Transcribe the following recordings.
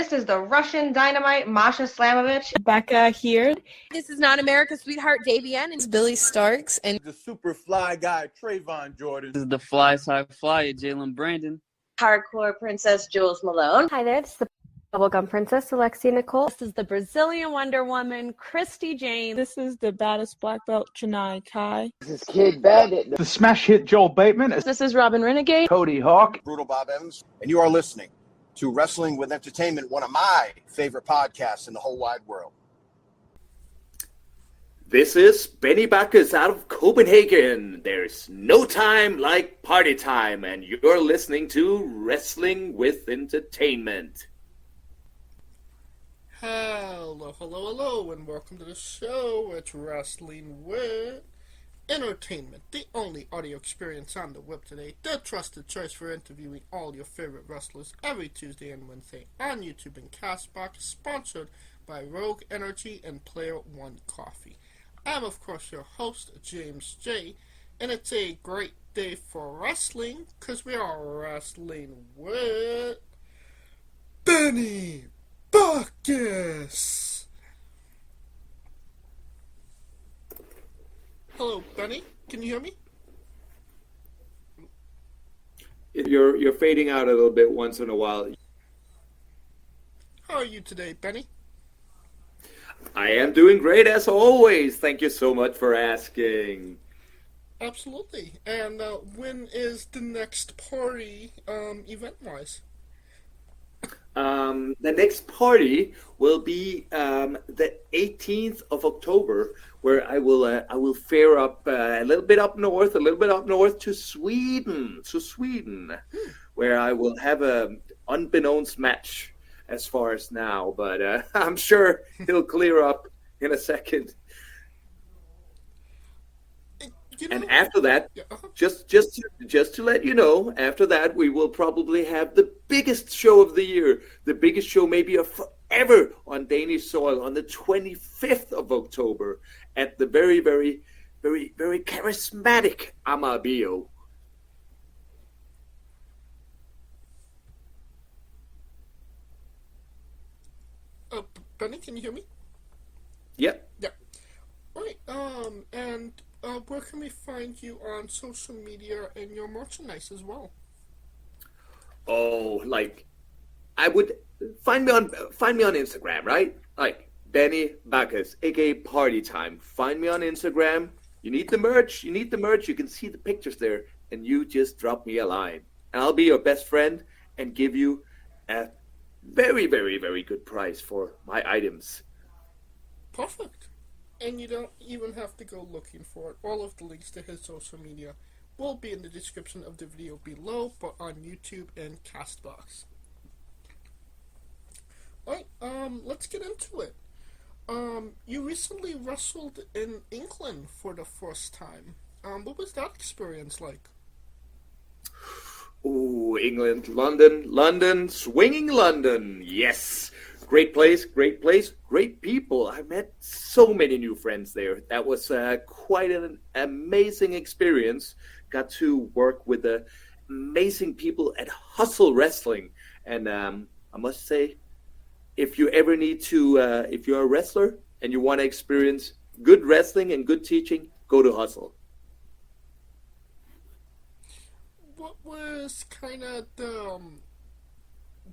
This is the Russian Dynamite, Masha Slamovich. Becca here. This is not America's sweetheart, Davian. It's Billy Starks. And the super fly guy, Trayvon Jordan. This is the fly side flyer, Jalen Brandon. Hardcore Princess, Jules Malone. Hi there, this is the Bubblegum Princess, Alexia Nicole. This is the Brazilian Wonder Woman, Christy James. This is the baddest black belt, Chennai Kai. This is Kid Bandit. The smash hit Joel Bateman. This is Robin Renegade. Cody Hawk. Brutal Bob Evans. And you are listening to Wrestling with Entertainment, one of my favorite podcasts in the whole wide world. This is Benny Bacchus out of Copenhagen. There's no time like party time, and you're listening to Wrestling with Entertainment. Hello, and welcome to the show. It's Wrestling with Entertainment, the only audio experience on the web today, the trusted choice for interviewing all your favorite wrestlers every Tuesday and Wednesday on YouTube and Castbox, sponsored by Rogue Energy and Player One Coffee. I'm, of course, your host, James J., and it's a great day for wrestling, because we are wrestling with Benny Bacchus. Hello, Benny. Can you hear me? You're fading out a little bit once in a while. How are you today, Benny? I am doing great as always. Thank you so much for asking. Absolutely. And when is the next party, event-wise? The next party will be the 18th of October, where I will fare up a little bit up north to Sweden, where I will have a unbeknownst match as far as now, but I'm sure it'll clear up in a second. And after that, just to let you know, after that we will probably have the biggest show of the year, the biggest show maybe of forever on Danish soil on the 25th of October at the very, very, very, very charismatic Amabio. Benny, can you hear me? Yep. Yeah. All right. And where can we find you on social media and your merchandise as well? Oh, like, I would find me on Instagram, right? Like Benny Bacchus, aka Party Time. Find me on Instagram. You need the merch. You can see the pictures there, and you just drop me a line, and I'll be your best friend and give you a very, very, very good price for my items. Perfect. And you don't even have to go looking for it. All of the links to his social media will be in the description of the video below, but on YouTube and Castbox. Alright, let's get into it. You recently wrestled in England for the first time. What was that experience like? Ooh, England, London, swinging London, yes. Great place, great people. I met so many new friends there. That was quite an amazing experience. Got to work with the amazing people at Hustle Wrestling. And I must say, if you ever need to, if you're a wrestler and you want to experience good wrestling and good teaching, go to Hustle. What was kind of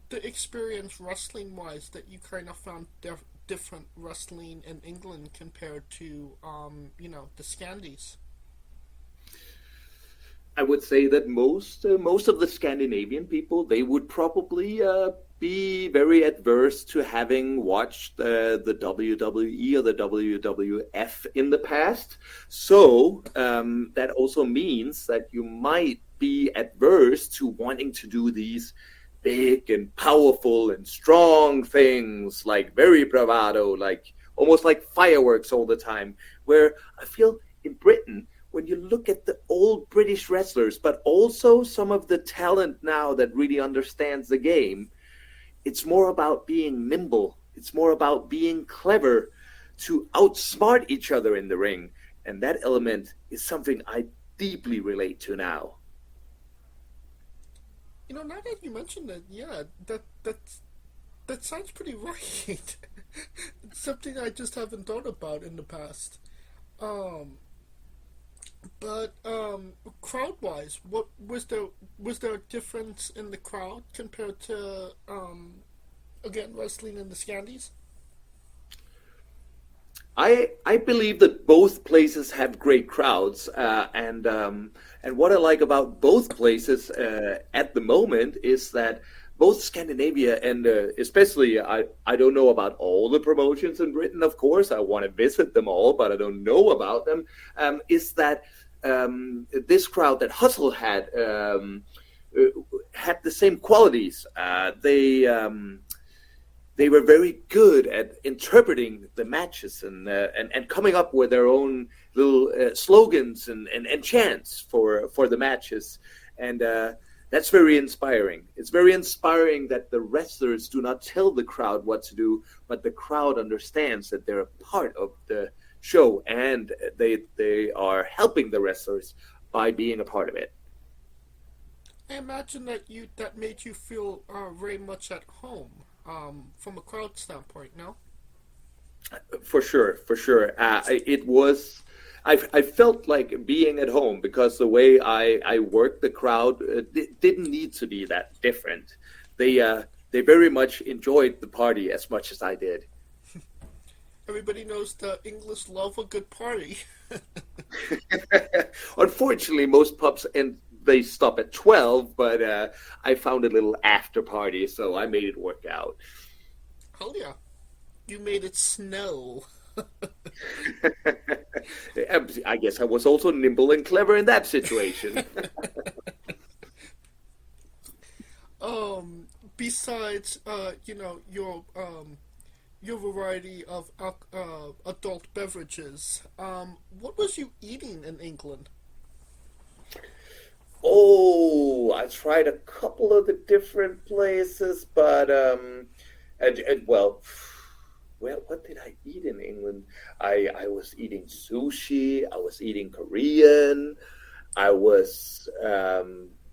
the experience wrestling-wise that you kind of found different wrestling in England compared to, the Scandies? I would say that most of the Scandinavian people, they would probably be very adverse to having watched the WWE or the WWF in the past. So that also means that you might be adverse to wanting to do these big and powerful and strong things, like very bravado, like almost like fireworks all the time. Where I feel in Britain, when you look at the old British wrestlers, but also some of the talent now that really understands the game, it's more about being nimble. It's more about being clever to outsmart each other in the ring. And that element is something I deeply relate to now. Now that you mentioned it, yeah, that's That sounds pretty right. It's something I just haven't thought about in the past. But crowd-wise, what was there a difference in the crowd compared to again wrestling in the Scandies? I believe that both places have great crowds, and what I like about both places at the moment is that both Scandinavia and especially I don't know about all the promotions in Britain. Of course, I want to visit them all, but I don't know about them. Is that this crowd that Hustle had the same qualities? They were very good at interpreting the matches and coming up with their own little slogans and chants for the matches, and that's very inspiring. It's very inspiring that the wrestlers do not tell the crowd what to do, but the crowd understands that they're a part of the show and they are helping the wrestlers by being a part of it. I imagine that made you feel very much at home. From a crowd standpoint, no? For sure. It was. I felt like being at home because the way I worked the crowd didn't need to be that different. They very much enjoyed the party as much as I did. Everybody knows the English love a good party. Unfortunately, most pubs they stop at 12, but I found a little after party, so I made it work out. Hell yeah. You made it snow. I guess I was also nimble and clever in that situation. Besides, your variety of adult beverages, what was you eating in England? Oh, I tried a couple of the different places, but well, what did I eat in England? I was eating sushi. I was eating Korean. I was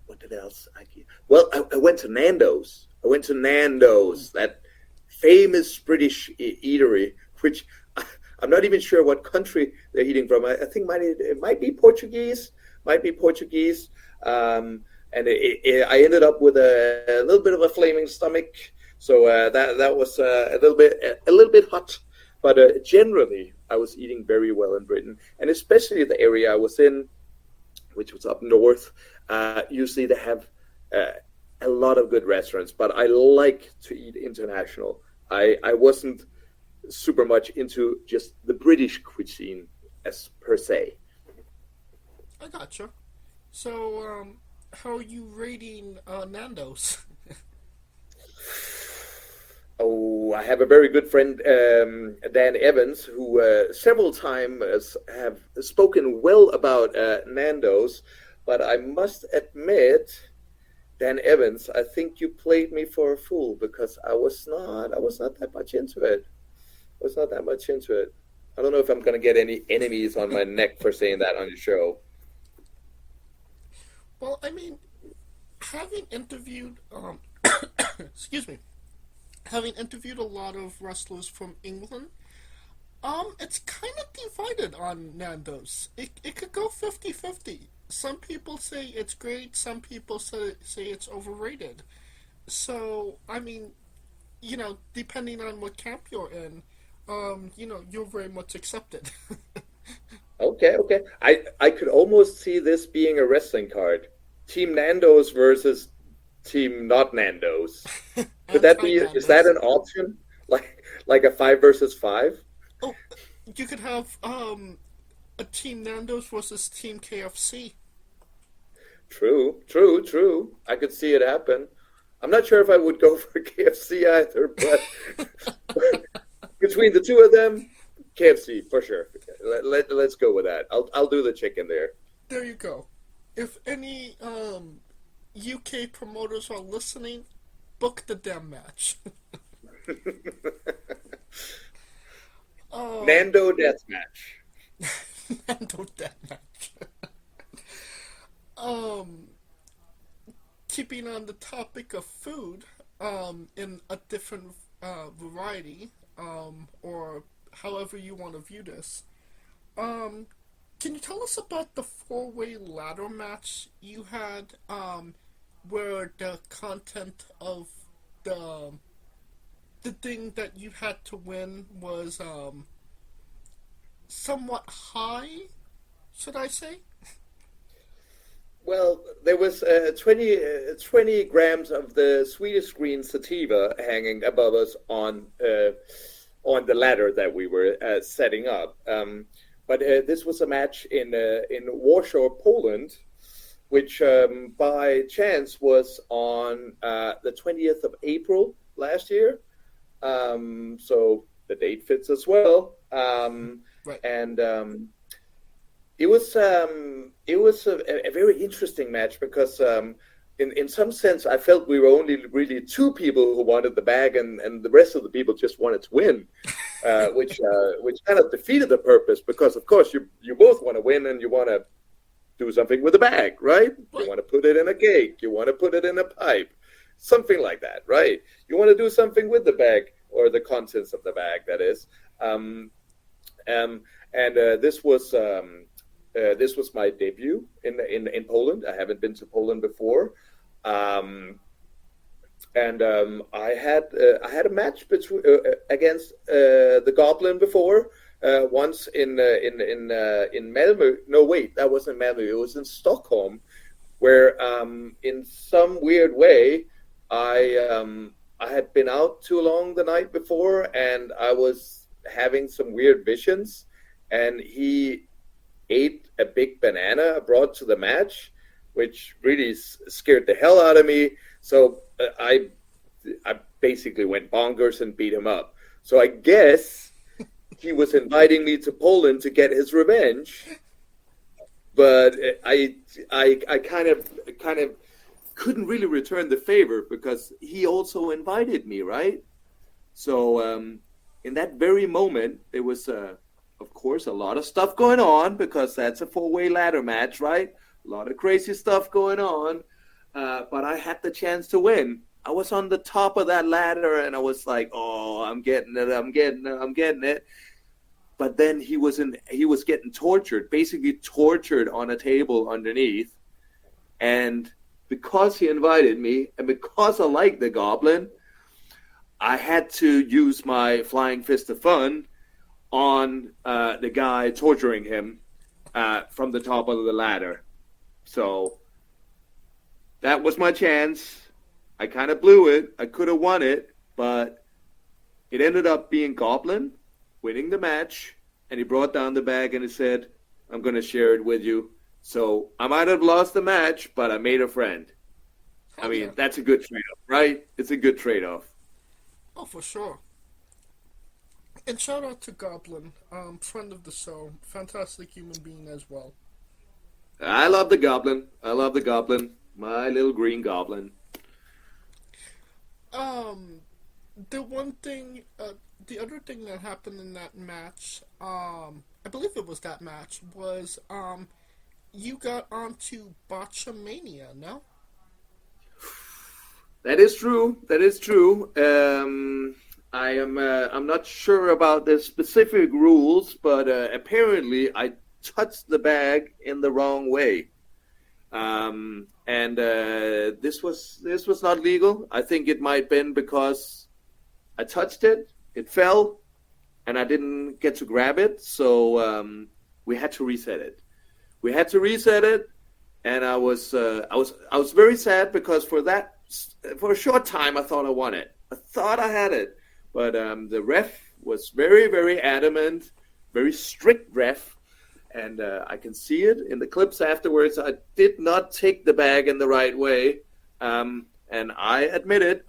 what did else I eat? Well, I went to Nando's. That famous British eatery, which I'm not even sure what country they're eating from. I think it might be Portuguese. And I ended up with a little bit of a flaming stomach, so that was a little bit hot. But generally, I was eating very well in Britain, and especially the area I was in, which was up north. Usually, they have a lot of good restaurants, but I like to eat international. I wasn't super much into just the British cuisine as per se. I gotcha. So, how are you rating Nando's? Oh, I have a very good friend, Dan Evans, who several times have spoken well about Nando's, but I must admit, Dan Evans, I think you played me for a fool because I was not that much into it. I don't know if I'm going to get any enemies on my neck for saying that on the show. Well, I mean, having interviewed, having interviewed a lot of wrestlers from England, it's kind of divided on Nando's. It could go 50-50. Some people say it's great, some people say it's overrated. So, I mean, depending on what camp you're in, you're very much accepted. Okay. I could almost see this being a wrestling card. Team Nando's versus Team Not Nando's. Could that be? Nando's. Is that an option? Like a 5 versus 5? Oh, you could have a Team Nando's versus Team KFC. True. I could see it happen. I'm not sure if I would go for KFC either, but between the two of them, KFC for sure. Let's go with that. I'll do the chicken there. There you go. If any UK promoters are listening, book the damn match. Nando Deathmatch. Nando Deathmatch. Keeping on the topic of food, in a different variety, or however you want to view this. Can you tell us about the four-way ladder match you had, where the content of the thing that you had to win was somewhat high, should I say? Well, there was 20 grams of the Swedish green sativa hanging above us on the ladder that we were setting up. But this was a match in Warsaw, Poland, which by chance was on the 20th of April last year. So the date fits as well. Right. And it was a very interesting match because in some sense I felt we were only really two people who wanted the bag, and the rest of the people just wanted to win, which kind of defeated the purpose, because of course you both want to win and you want to do something with the bag, right? You want to put it in a cake, you want to put it in a pipe, something like that, right? You want to do something with the bag, or the contents of the bag, that is. This was my debut in Poland. I haven't been to Poland before, and I had a match against the Goblin before, once in Malmö. No, wait, that wasn't Malmö. It was in Stockholm, where in some weird way I had been out too long the night before, and I was having some weird visions, and he ate a big banana I brought to the match, which really scared the hell out of me. So I basically went bonkers and beat him up. So I guess he was inviting me to Poland to get his revenge, but I kind of couldn't really return the favor, because he also invited me, right? So in that very moment, there was of course, a lot of stuff going on, because that's a four-way ladder match, right? A lot of crazy stuff going on. But I had the chance to win. I was on the top of that ladder, and I was like, oh, I'm getting it. But then he was getting tortured, basically tortured on a table underneath. And because he invited me, and because I like the Goblin, I had to use my flying fist of fun on the guy torturing him from the top of the ladder. So that was my chance. I kind of blew it. I could have won it, but it ended up being Goblin winning the match, and he brought down the bag and he said, I'm going to share it with you. So I might have lost the match, but I made a friend. I mean, that's a good trade-off, right? It's a good trade-off. Oh, for sure. And shout out to Goblin, friend of the show, fantastic human being as well. I love the Goblin. My little green Goblin. The other thing that happened in that match, I believe it was that match, was you got onto Botchamania, no? That is true. I'm not sure about the specific rules, but apparently I touched the bag in the wrong way, and this was not legal. I think it might have been because I touched it, it fell, and I didn't get to grab it, so we had to reset it. And I was very sad, because for a short time I thought I won it. I thought I had it. But the ref was very, very adamant, very strict ref, and I can see it in the clips afterwards. I did not take the bag in the right way, and I admit it.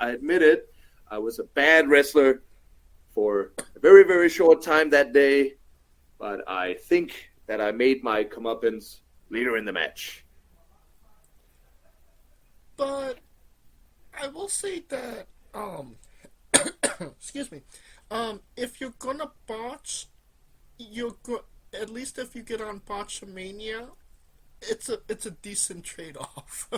I was a bad wrestler for a very, very short time that day, but I think that I made my comeuppance later in the match. But I will say that, excuse me, if you're gonna botch, at least if you get on Botchamania, it's a decent trade-off.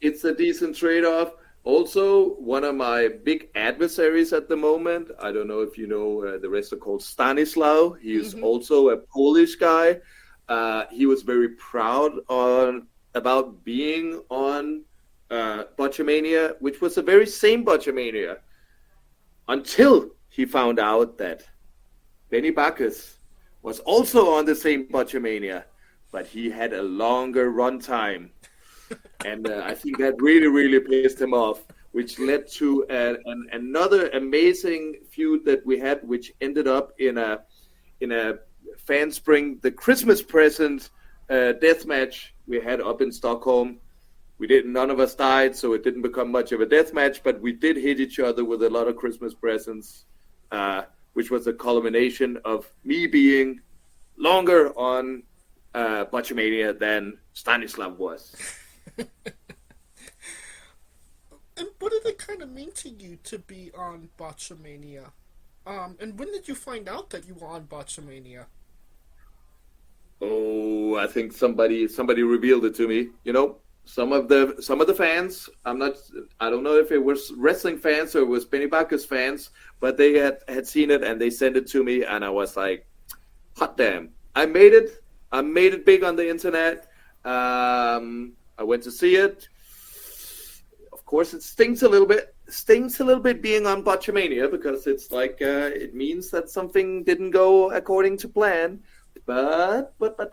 It's a decent trade-off, Also, one of my big adversaries at the moment, I don't know if you know the wrestler called Stanislaw. He is also a Polish guy. He was very proud about being on Botchamania, which was the very same Botchamania, until he found out that Benny Bacchus was also on the same Botchamania, but he had a longer run time. And I think that really, really pissed him off, which led to another amazing feud that we had, which ended up in a fan spring, the Christmas present death match we had up in Stockholm. None of us died, so it didn't become much of a death match, but we did hit each other with a lot of Christmas presents, which was a culmination of me being longer on Botchamania than Stanislaw was. And what did it kind of mean to you to be on Botchamania? And when did you find out that you were on Botchamania? Oh, I think somebody revealed it to me. You know, some of the fans. I don't know if it was wrestling fans or it was Benny Bacchus fans, but they had seen it and they sent it to me, and I was like, hot damn! I made it. I made it big on the internet. I went to see it. Of course, it stings a little bit. Being on Botchamania, because it's like it means that something didn't go according to plan. But at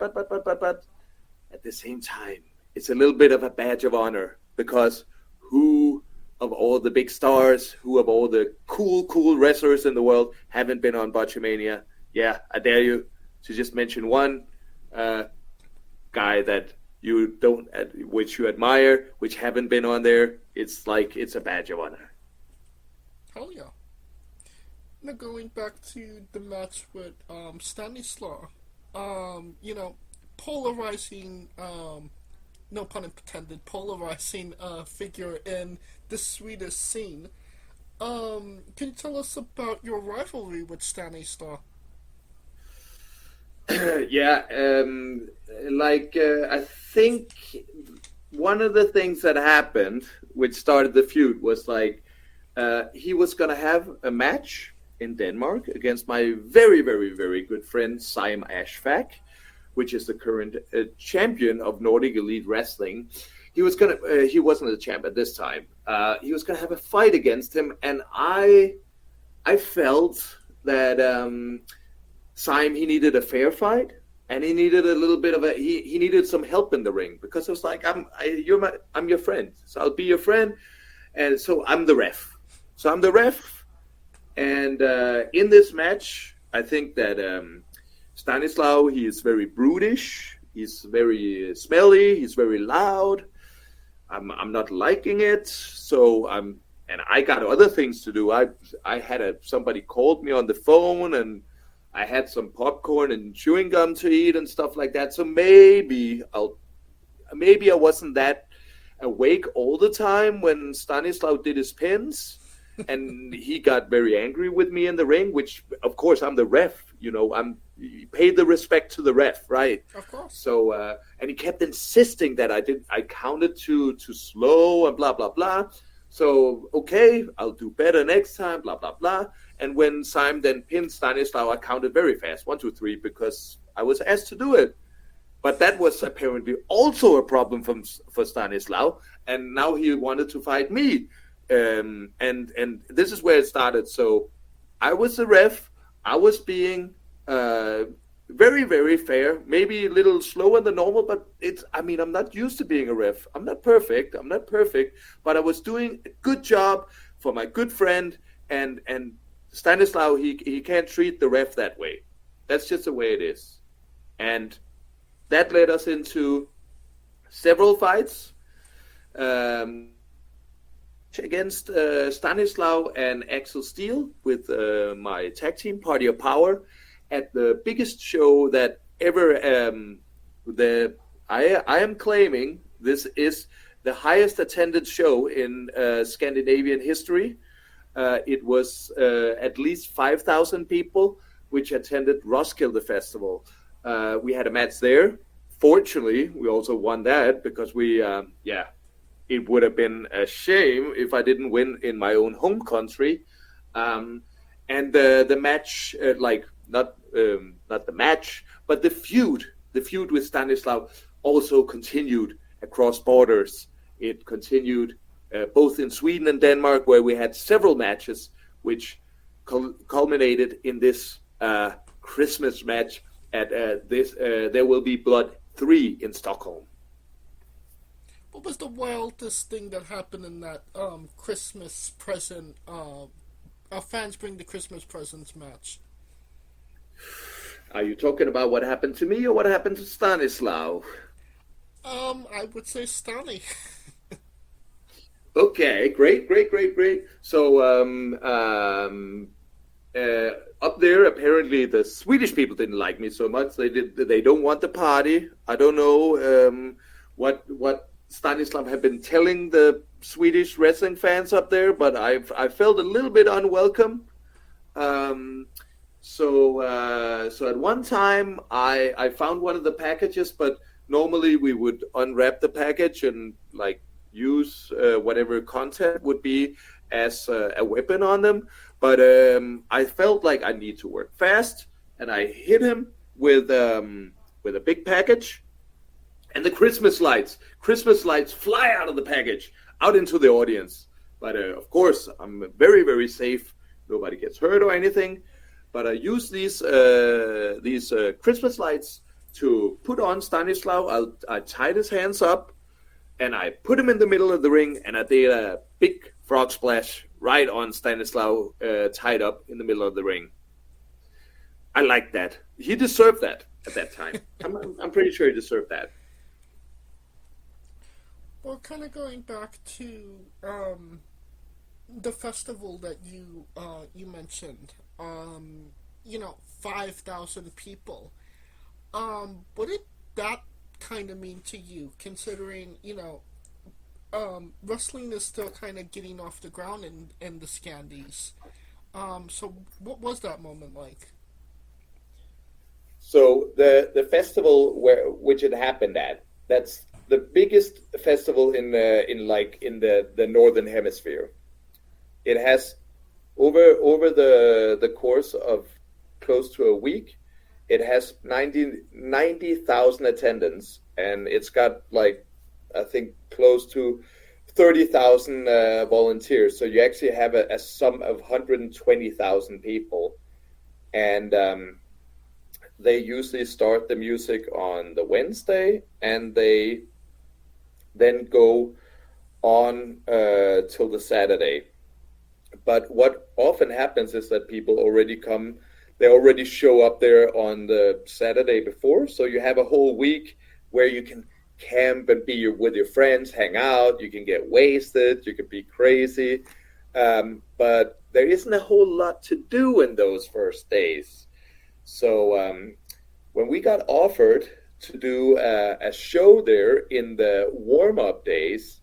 the same time, it's a little bit of a badge of honor, because who of all the big stars, who of all the cool wrestlers in the world haven't been on Botchamania? Yeah, I dare you to just mention one guy that you don't, which you admire, which haven't been on there. It's like it's a badge of honor. Hell yeah. Now going back to the match with Stanislaw, polarizing, no pun intended, polarizing figure in the Swedish scene. Can you tell us about your rivalry with Stanislaw? Yeah, I think one of the things that happened, which started the feud, was like he was going to have a match in Denmark against my very, very, very good friend Simon Ashfaq, which is the current champion of Nordic Elite Wrestling. He wasn't a champ at this time. He was going to have a fight against him, and I felt that Simon, he needed a fair fight, and he needed a little bit of he needed some help in the ring, because it was like I'm your friend, so I'll be your friend, and so I'm the ref. And in this match, I think that Stanislaw, he is very brutish, he's very smelly, he's very loud. I'm not liking it, so and I got other things to do. I had somebody called me on the phone, and I had some popcorn and chewing gum to eat and stuff like that. So maybe I wasn't that awake all the time when Stanislaw did his pins, and he got very angry with me in the ring. Which, of course, I'm the ref. You paid the respect to the ref, right? Of course. So and he kept insisting that I counted too slow and blah blah blah. So okay, I'll do better next time. Blah blah blah. And when Simon then pinned Stanislaw, I counted very fast, 1, 2, 3, because I was asked to do it. But that was apparently also a problem for Stanislaw, and now he wanted to fight me. And this is where it started. So I was the ref. I was being very, very fair, maybe a little slower than normal, but I'm not used to being a ref. I'm not perfect, but I was doing a good job for my good friend, and Stanislaw, he can't treat the ref that way. That's just the way it is. And that led us into several fights against Stanislaw and Axel Steele with my tag team, Party of Power, at the biggest show that ever. I am claiming this is the highest attended show in Scandinavian history. It was at least 5,000 people which attended Roskilde Festival. We had a match there. Fortunately, we also won that because it would have been a shame if I didn't win in my own home country. And the match, not the match, but the feud with Stanislaw also continued across borders. It continued both in Sweden and Denmark, where we had several matches, which culminated in this Christmas match at this There Will Be Blood 3 in Stockholm. What was the wildest thing that happened in that Christmas present? Fans bring the Christmas presents match. Are you talking about what happened to me or what happened to Stanislaw? I would say Stani. Okay, great. So up there, apparently the Swedish people didn't like me so much. They don't want the party. I don't know what Stanislav had been telling the Swedish wrestling fans up there, but I felt a little bit unwelcome. So at one time I found one of the packages, but normally we would unwrap the package and use whatever content would be as a weapon on them. But I felt like I need to work fast, and I hit him with a big package, and the Christmas lights fly out of the package out into the audience. But of course, I'm very, very safe. Nobody gets hurt or anything. But I use these Christmas lights to put on Stanislaw. I tied his hands up, and I put him in the middle of the ring, and I did a big frog splash right on Stanislaw, tied up in the middle of the ring. I like that. He deserved that at that time. I'm pretty sure he deserved that. Well, kind of going back to the festival that you mentioned, 5,000 people. What did that kind of mean to you, considering, wrestling is still kind of getting off the ground in the Scandies? So what was that moment like? So the festival which it happened at, that's the biggest festival in the northern hemisphere. It has over the course of close to a week, it has 90,000 attendants, and it's got I think close to 30,000 volunteers. So you actually have a sum of 120,000 people, and they usually start the music on the Wednesday, and they then go on till the Saturday. But what often happens is that people they already show up there on the Saturday before. So you have a whole week where you can camp and be with your friends, hang out, you can get wasted, you can be crazy. But there isn't a whole lot to do in those first days. So when we got offered to do a show there in the warm-up days,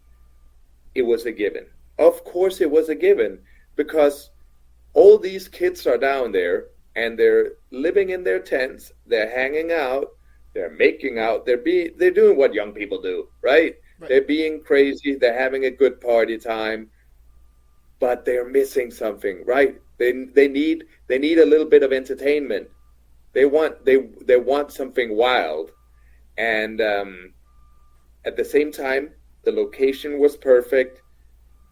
it was a given. Of course it was a given, because all these kids are down there and they're living in their tents, they're hanging out, they're making out, they're doing what young people do, right? They're being crazy, they're having a good party time, but they're missing something, right? They need a little bit of entertainment. They want something wild. And at the same time, the location was perfect.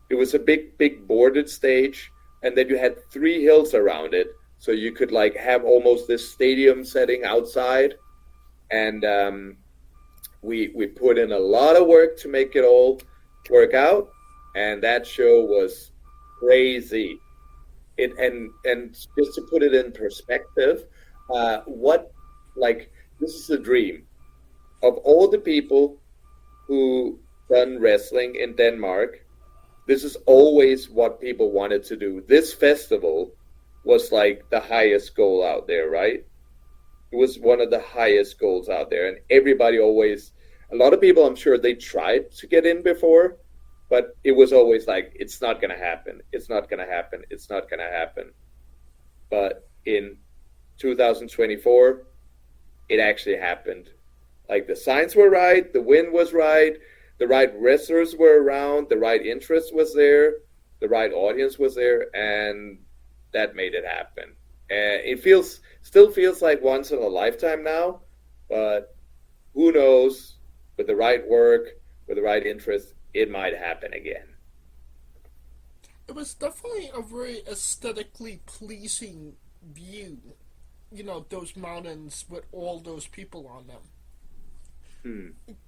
It was a big boarded stage, and then you had 3 hills around it, so you could have almost this stadium setting outside. And we put in a lot of work to make it all work out, and that show was crazy. And just to put it in perspective, this is a dream of all the people who done wrestling in Denmark. This is always what people wanted to do. This festival was the highest goal out there, right? It was one of the highest goals out there, and everybody always, a lot of people, I'm sure they tried to get in before, but it was always it's not going to happen. It's not going to happen. It's not going to happen. But in 2024, it actually happened. The signs were right, the wind was right, the right wrestlers were around, the right interest was there, the right audience was there, and that made it happen. And it still feels like once in a lifetime now, but who knows? With the right work, with the right interest, it might happen again. It was definitely a very aesthetically pleasing view. You know, those mountains with all those people on them.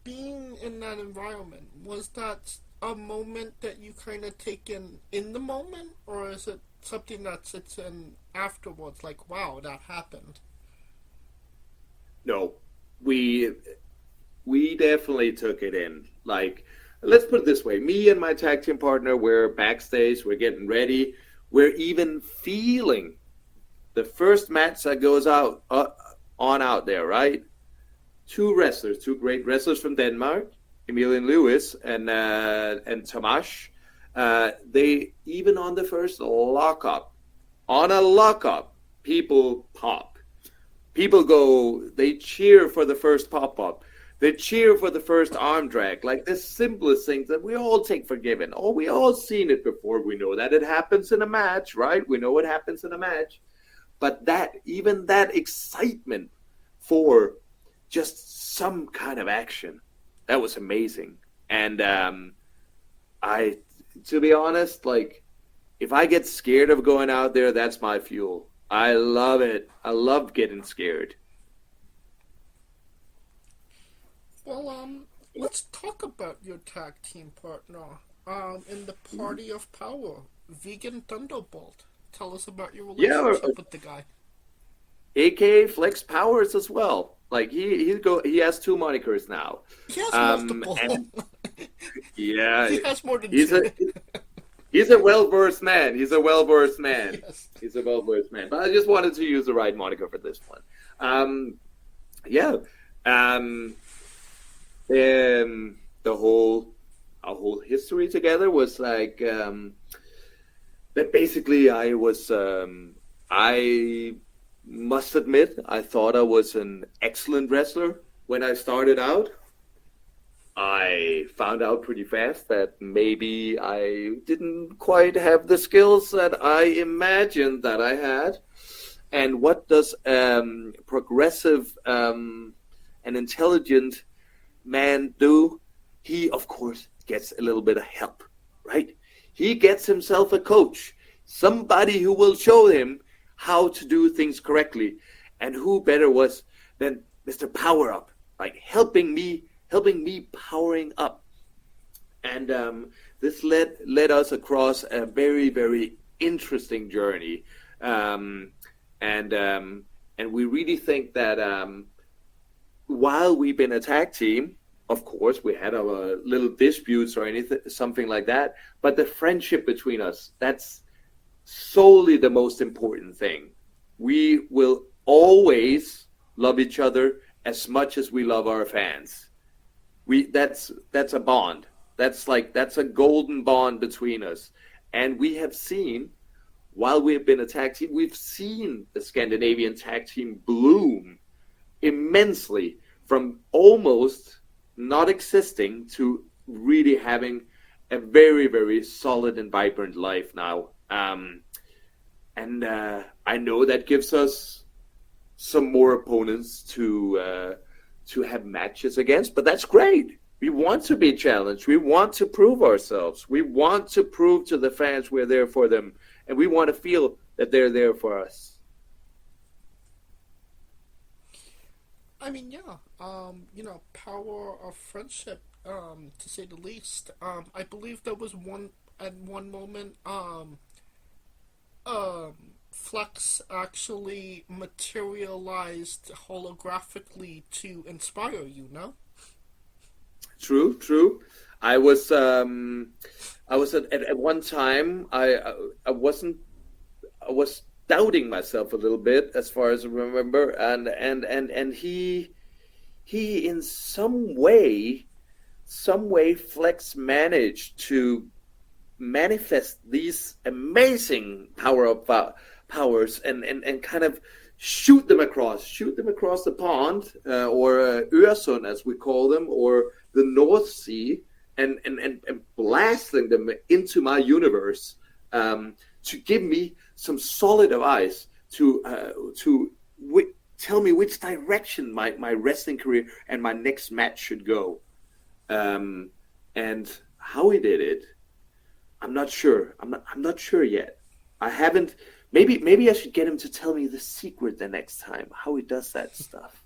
Being in that environment, was that a moment that you kind of take in the moment, or is it something that sits in afterwards, like, wow, that happened? No, we definitely took it in. Like, let's put it this way. Me and my tag team partner, we're backstage, we're getting ready. We're even feeling the first match that goes out out there, right? Two great wrestlers from Denmark, Emilian Lewis and Tomasz. They, even on the first lockup, people pop. People go, they cheer for the first pop-up. They cheer for the first arm drag, like the simplest things that we all take for given. Oh, we all seen it before. We know that it happens in a match, right? We know what happens in a match. But even that excitement for just some kind of action, that was amazing. And to be honest, like, if I get scared of going out there, that's my fuel. I love it. I love getting scared. Well, let's talk about your tag team partner in the Party of Power, Viggan Thunderbolt. Tell us about your relationship with the guy. AKA Flex Powers as well. Like, he has two monikers now. He has multiple. Yeah. He has more than two. He's a well-versed man. Yes. He's a well-versed man. But I just wanted to use the right moniker for this one. Our whole history together was like that. Basically, I must admit, I thought I was an excellent wrestler when I started out. I found out pretty fast that maybe I didn't quite have the skills that I imagined that I had. And what does progressive and intelligent man do? He, of course, gets a little bit of help, right? He gets himself a coach, somebody who will show him how to do things correctly. And who better was than Mr. Power Up, like helping me powering up. And this led us across a very, very interesting journey. And we really think that while we've been a tag team, of course, we had our little disputes or something like that, but the friendship between us, that's solely the most important thing. We will always love each other as much as we love our fans. That's a bond. That's a golden bond between us. And we have seen, while we've been a tag team, we've seen the Scandinavian tag team bloom immensely from almost not existing to really having a very, very solid and vibrant life now. And I know that gives us some more opponents to have matches against, but that's great. We want to be challenged. We want to prove ourselves. We want to prove to the fans we're there for them, and we want to feel that they're there for us. I mean, yeah, power of friendship, to say the least. I believe there was one moment, Flex actually materialized holographically to inspire you, no? True. I was at one time, I was doubting myself a little bit, as far as I remember, and he in some way Flex managed to manifest these amazing powers and kind of shoot them across the pond, or Öresund as we call them, or the North Sea, and blasting them into my universe to give me some solid advice to tell me which direction my wrestling career and my next match should go. And how he did it, I'm not sure. I'm not sure yet. I haven't. Maybe I should get him to tell me the secret the next time, how he does that stuff.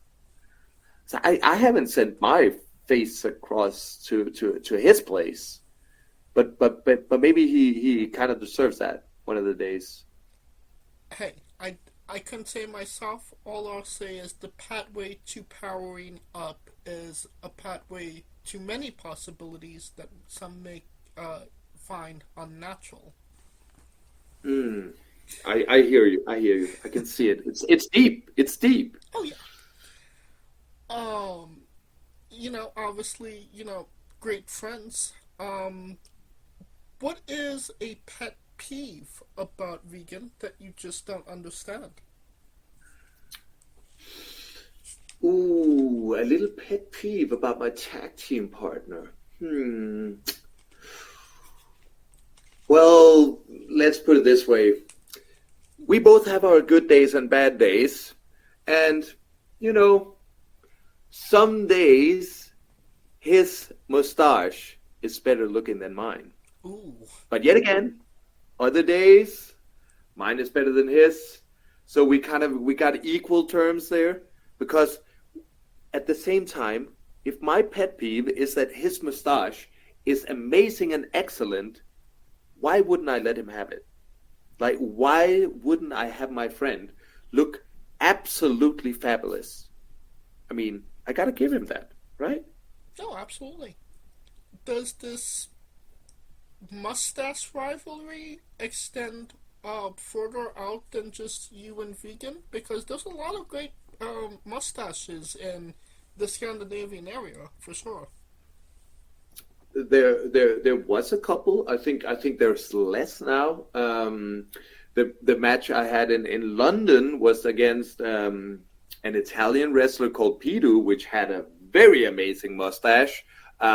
So I haven't sent my face across to his place, but maybe he kind of deserves that one of the days. Hey, I can say myself, all I'll say is the pathway to powering up is a pathway to many possibilities that some may find unnatural. I hear you. I can see it. It's deep. It's deep. Oh yeah. Obviously, great friends. What is a pet peeve about Viggan that you just don't understand? Ooh, a little pet peeve about my tag team partner. Well, let's put it this way. We both have our good days and bad days. And, some days his mustache is better looking than mine. Ooh. But yet again, other days, mine is better than his. So we got equal terms there, because at the same time, if my pet peeve is that his mustache is amazing and excellent, why wouldn't I let him have it? Like, why wouldn't I have my friend look absolutely fabulous? I mean, I gotta give him that, right? No, absolutely. Does this mustache rivalry extend further out than just you and Viggan? Because there's a lot of great mustaches in the Scandinavian area, for sure. There was a couple. I think there's less now. The match I had in London was against an Italian wrestler called Pidu, which had a very amazing mustache. We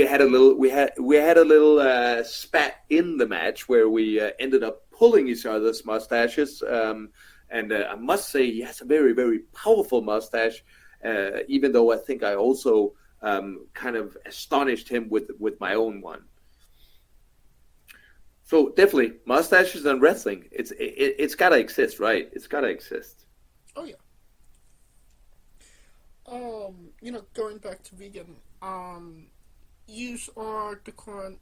had a little spat in the match where we ended up pulling each other's mustaches. And I must say he has a very, very powerful mustache. Even though I think I also kind of astonished him with my own one. So definitely, mustaches and wrestling. It's gotta exist, right? It's gotta exist. Oh yeah. Going back to Viggan, you are the current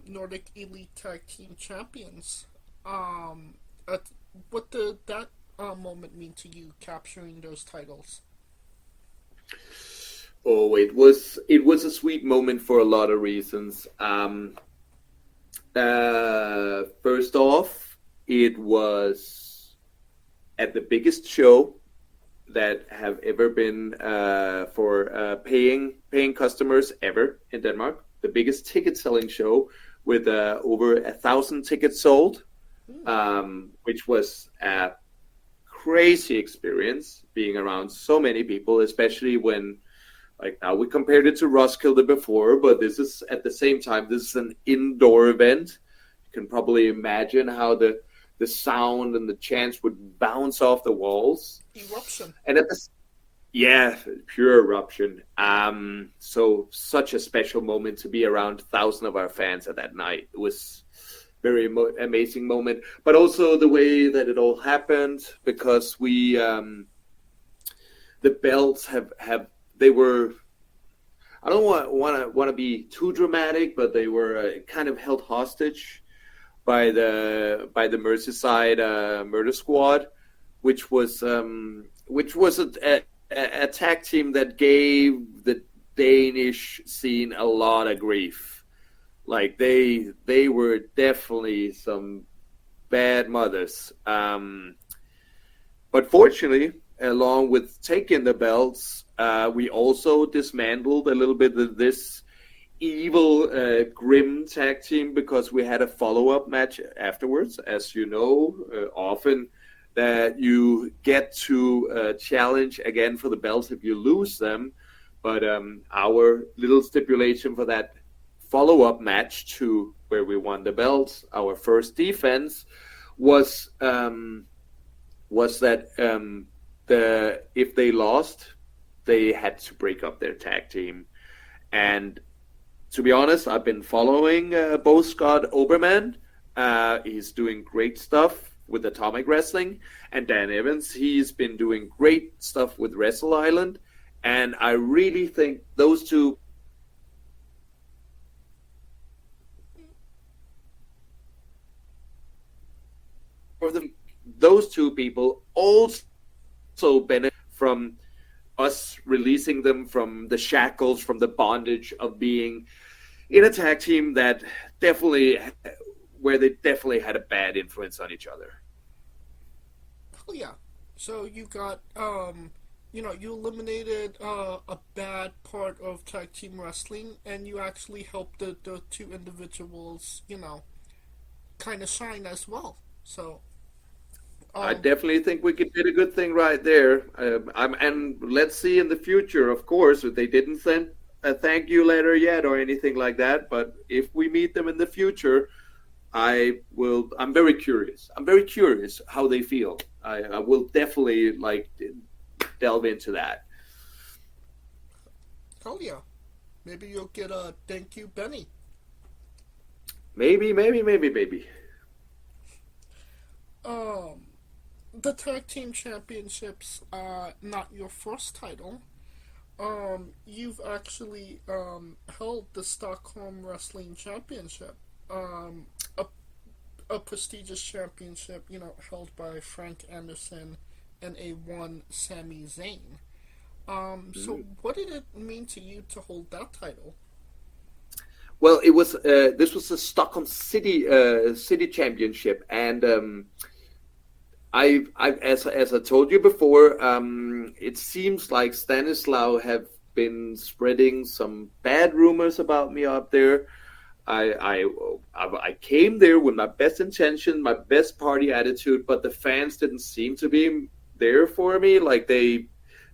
Nordic Elite Tag Team Champions. What did that moment mean to you, capturing those titles? Oh, it was a sweet moment for a lot of reasons. First off, it was at the biggest show that have ever been for paying customers ever in Denmark. The biggest ticket selling show with over 1,000 tickets sold, which was a crazy experience being around so many people, especially when, like, now we compared it to Roskilde before, but this is at the same time, this is an indoor event. You can probably imagine how the sound and the chants would bounce off the walls. Eruption. And pure eruption. So such a special moment to be around 1,000 of our fans at that night. It was very amazing moment, but also the way that it all happened, because we the belts they were, I don't want to be too dramatic, but they were kind of held hostage by the Merseyside Murder Squad, which was a tag team that gave the Danish scene a lot of grief. Like they were definitely some bad mothers. But fortunately, along with taking the belts, we also dismantled a little bit of this evil, grim tag team, because we had a follow-up match afterwards. As you know, often that you get to challenge again for the belts if you lose them. But our little stipulation for that follow-up match to where we won the belts, our first defense was that if they lost, they had to break up their tag team. And to be honest, I've been following Bo Scott Oberman. He's doing great stuff with Atomic Wrestling. And Dan Evans, he's been doing great stuff with Wrestle Island. And I really think those two people also benefit from us releasing them from the shackles, from the bondage of being in a tag team that where they definitely had a bad influence on each other. Oh yeah. So you got you eliminated a bad part of tag team wrestling, and you actually helped the two individuals, kind of shine as well. So I definitely think we did a good thing right there. And let's see in the future, of course, they didn't send a thank you letter yet or anything like that. But if we meet them in the future, I'm very curious. I'm very curious how they feel. I will definitely delve into that. Oh yeah, maybe you'll get a thank you, Benny. Maybe. The tag team championships are not your first title. You've actually held the Stockholm Wrestling Championship, a prestigious championship, held by Frank Anderson and A1 Sami Zayn. So what did it mean to you to hold that title? Well, it was this was a Stockholm City Championship, and I as I told you before, it seems like Stanislaw have been spreading some bad rumors about me up there. I came there with my best intention, my best party attitude, but the fans didn't seem to be there for me. Like they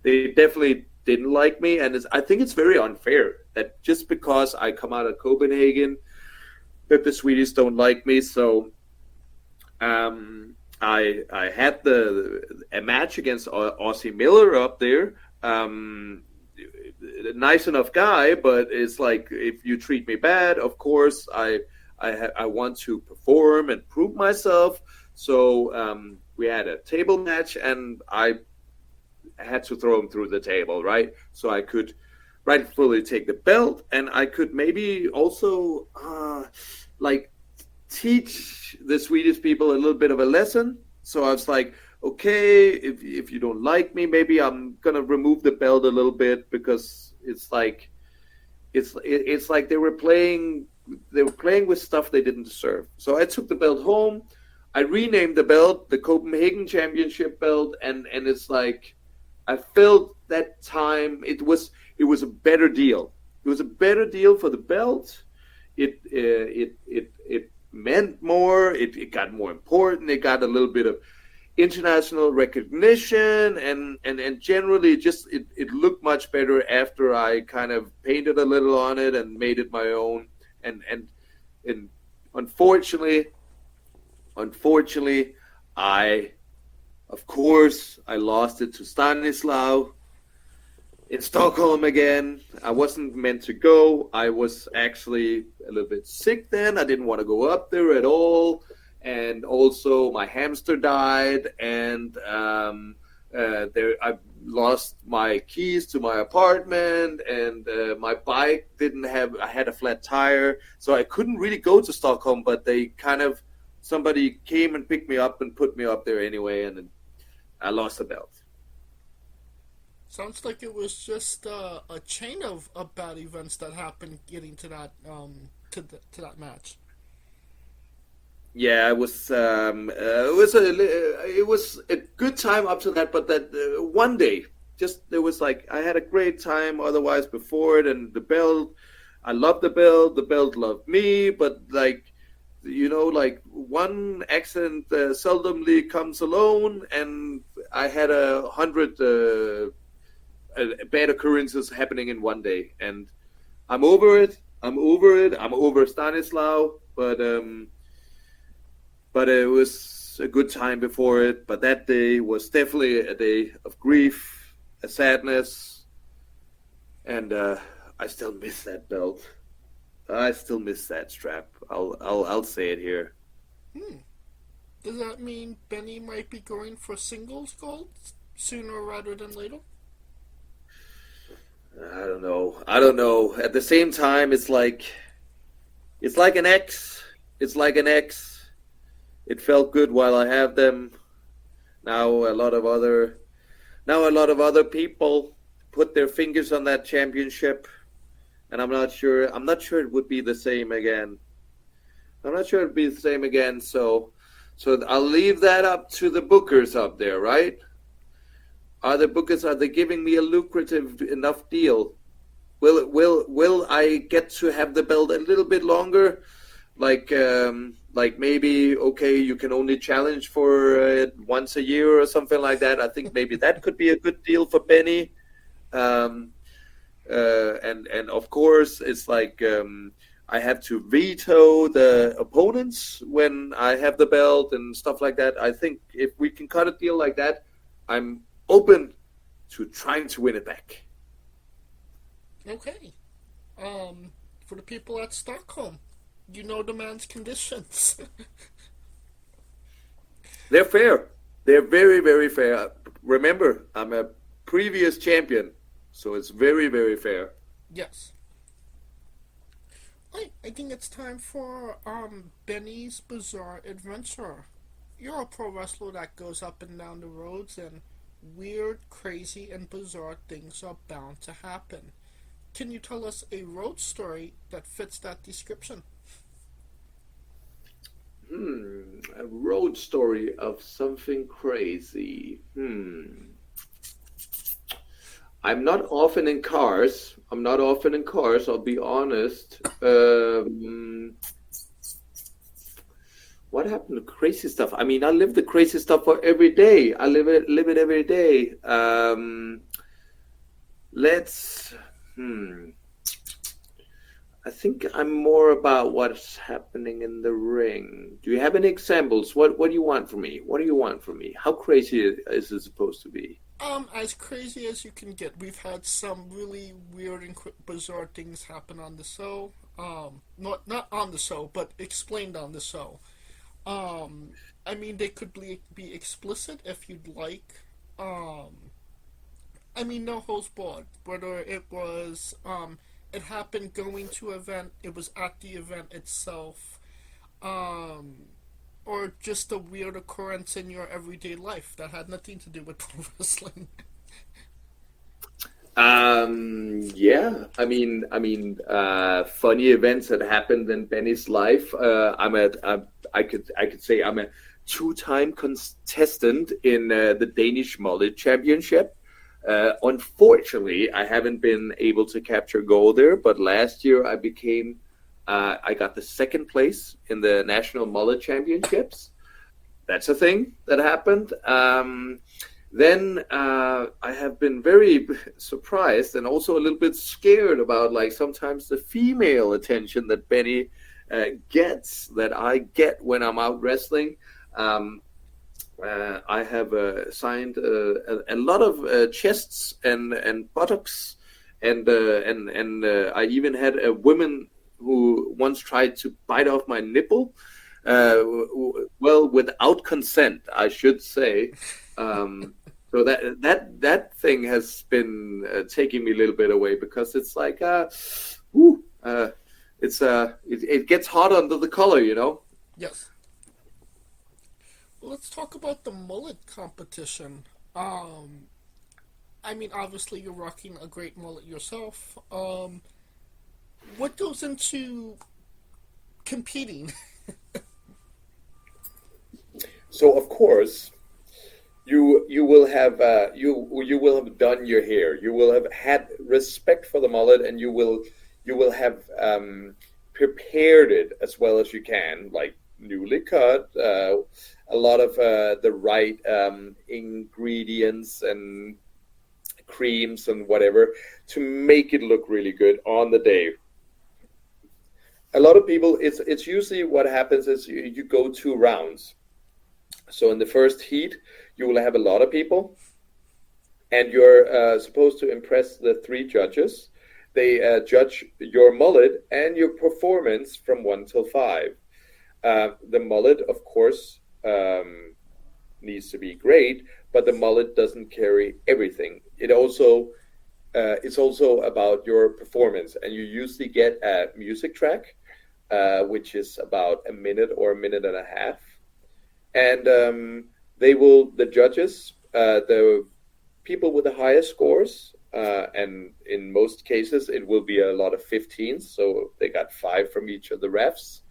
definitely didn't like me, and I think it's very unfair that just because I come out of Copenhagen, that the Swedes don't like me. So I had a match against Aussie Miller up there. Nice enough guy, but it's like, if you treat me bad, of course I want to perform and prove myself. So we had a table match, and I had to throw him through the table, right? So I could rightfully take the belt, and I could maybe also teach the Swedish people a little bit of a lesson. So I was like, okay, if you don't like me, maybe I'm gonna remove the belt a little bit, because it's like they were playing with stuff they didn't deserve. So I took the belt home. I renamed the belt the Copenhagen Championship belt, and it's like, I felt that time it was a better deal. It was a better deal for the belt. It meant more. It got more important. It got a little bit of international recognition, and generally just it looked much better after I kind of painted a little on it and made it my own. And unfortunately, I lost it to Stanislaw in Stockholm again. I wasn't meant to go. I was actually a little bit sick then. I didn't want to go up there at all. And also my hamster died, and I lost my keys to my apartment, and my bike I had a flat tire, so I couldn't really go to Stockholm, but somebody came and picked me up and put me up there anyway, and then I lost the belt. Sounds like it was just a chain of bad events that happened getting to that to that match. Yeah, it was a good time up to that, but that one day, there was like, I had a great time otherwise before it, and the belt, I loved the belt loved me, but one accident seldomly comes alone, and I had 100 bad occurrences happening in one day, and I'm over it. I'm over Stanislaw, but it was a good time before it. But that day was definitely a day of grief, a sadness, and I still miss that belt. I still miss that strap. I'll say it here. Does that mean Benny might be going for singles gold sooner rather than later? I don't know. At the same time, it's like an ex. It's like an ex. It felt good while I have them. Now a lot of other people put their fingers on that championship, and I'm not sure it would be the same again. So I'll leave that up to the bookers up there, right? Are they giving me a lucrative enough deal? Will I get to have the belt a little bit longer? Like maybe, okay, you can only challenge for it once a year or something like that. I think maybe that could be a good deal for Benny. And of course, it's like I have to veto the opponents when I have the belt and stuff like that. I think if we can cut a deal like that, I'm open to trying to win it back. Okay. For the people at Stockholm, you know the man's conditions. They're fair. They're very, very fair. Remember, I'm a previous champion, so it's very, very fair. Yes. I think it's time for Benny's Bizarre Adventure. You're a pro wrestler that goes up and down the roads, and weird, crazy, and bizarre things are bound to happen. Can you tell us a road story that fits that description? A road story of something crazy. I'm not often in cars. I'll be honest. What happened to crazy stuff? I mean, I live the crazy stuff for every day. I live it every day. I think I'm more about what's happening in the ring. Do you have any examples? What do you want from me? How crazy is it supposed to be? As crazy as you can get. We've had some really weird and bizarre things happen on the show. Not on the show, but explained on the show. I mean, they could be explicit if you'd like. I mean, no holds barred. Whether it was, it happened going to an event, it was at the event itself, or just a weird occurrence in your everyday life that had nothing to do with pro wrestling. Yeah, I mean, funny events that happened in Benny's life. I could say I'm a two-time contestant in the Danish Mullet Championship. Unfortunately, I haven't been able to capture gold there, but last year I got the second place in the National Mullet Championships. That's a thing that happened. Then I have been very surprised and also a little bit scared about, like, sometimes the female attention that Benny gets, that I get when I'm out wrestling. I have signed a lot of chests and buttocks, and I even had a woman who once tried to bite off my nipple. Well, without consent, I should say. So that thing has been taking me a little bit away, because it's like, it gets hot under the collar, you know. Yes. Let's talk about the mullet competition. I mean, obviously you're rocking a great mullet yourself. What goes into competing? So of course, you will have done your hair. You will have had respect for the mullet, and you will have prepared it as well as you can, like newly cut, a lot of the right ingredients and creams and whatever to make it look really good on the day. A lot of people, it's usually what happens is you go 2 rounds. So in the first heat, you will have a lot of people, and you're supposed to impress the 3 judges. They judge your mullet and your performance from 1 till 5. The mullet, of course, needs to be great, but the mullet doesn't carry everything. It's also about your performance, and you usually get a music track, which is about a minute or a minute and a half. And the judges, the people with the highest scores, and in most cases it will be a lot of 15s, so they got 5 from each of the refs,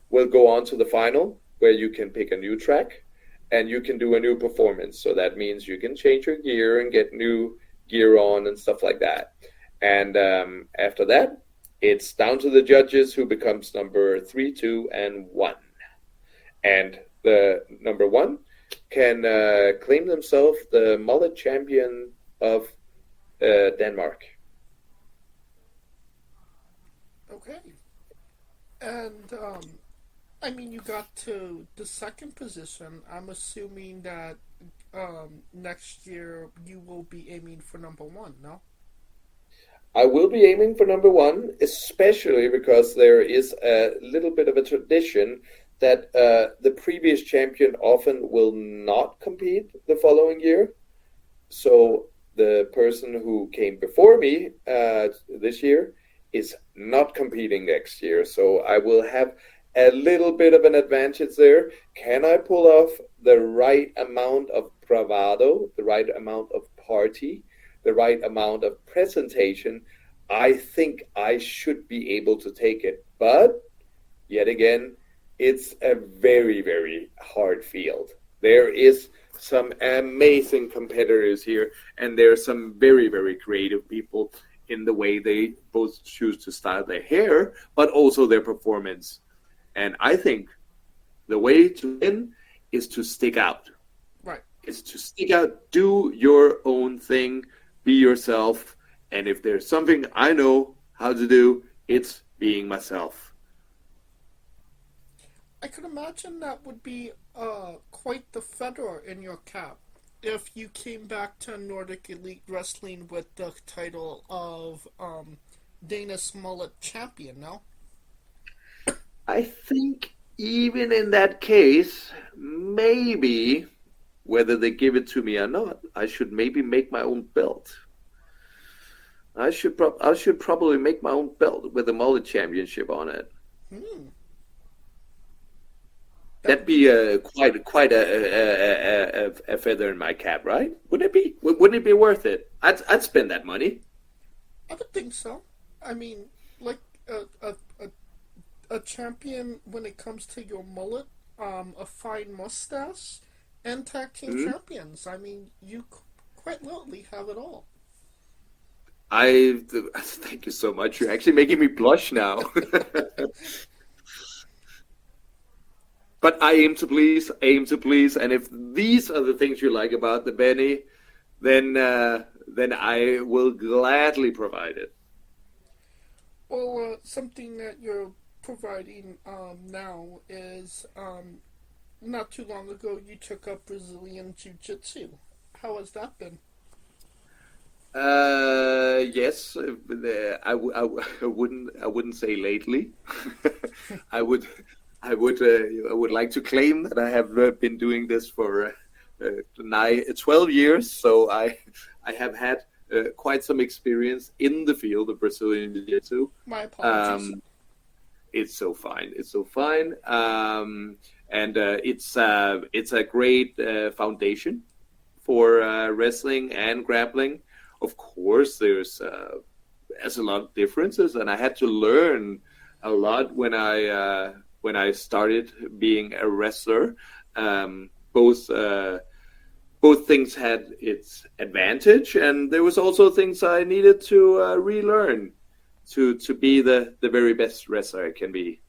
will go on to the final, where you can pick a new track and you can do a new performance. So that means you can change your gear and get new gear on and stuff like that. And after that, it's down to the judges who becomes number 3, 2, and 1. And the number 1 can claim themselves the mullet champion of Denmark. Okay. And, I mean, you got to the 2nd position. I'm assuming that next year you will be aiming for number 1, no? I will be aiming for number 1, especially because there is a little bit of a tradition that the previous champion often will not compete the following year. So the person who came before me this year is not competing next year. So I will have a little bit of an advantage there. Can I pull off the right amount of bravado, the right amount of party, the right amount of presentation? I think I should be able to take it. But yet again, it's a very, very hard field. There is some amazing competitors here, and there are some very, very creative people in the way they both choose to style their hair, but also their performance. And I think the way to win is to stick out. Right. It's to stick out, do your own thing, be yourself. And if there's something I know how to do, it's being myself. I could imagine that would be quite the feather in your cap if you came back to Nordic Elite Wrestling with the title of Danish Mullet Champion, no? I think even in that case, maybe, whether they give it to me or not, I should maybe make my own belt. I should probably make my own belt with the mullet championship on it. That'd be quite a feather in my cap, right? Wouldn't it be? Wouldn't it be worth it? I'd spend that money. I would think so. I mean, like a champion when it comes to your mullet, a fine mustache, and tag team champions. I mean, you quite literally have it all. Thank you so much. You're actually making me blush now. But I aim to please, and if these are the things you like about the Benny, then I will gladly provide it. Well, something that you're providing now is not too long ago you took up Brazilian Jiu-Jitsu. How has that been? Yes, I wouldn't say lately. I would like to claim that I have been doing this for nigh 12 years, so I have had quite some experience in the field of Brazilian Jiu-Jitsu. My apologies. It's so fine. And it's a great foundation for wrestling and grappling. Of course, there's a lot of differences, and I had to learn a lot when I started being a wrestler. Both things had its advantage, and there was also things I needed to relearn to be the very best wrestler I can be.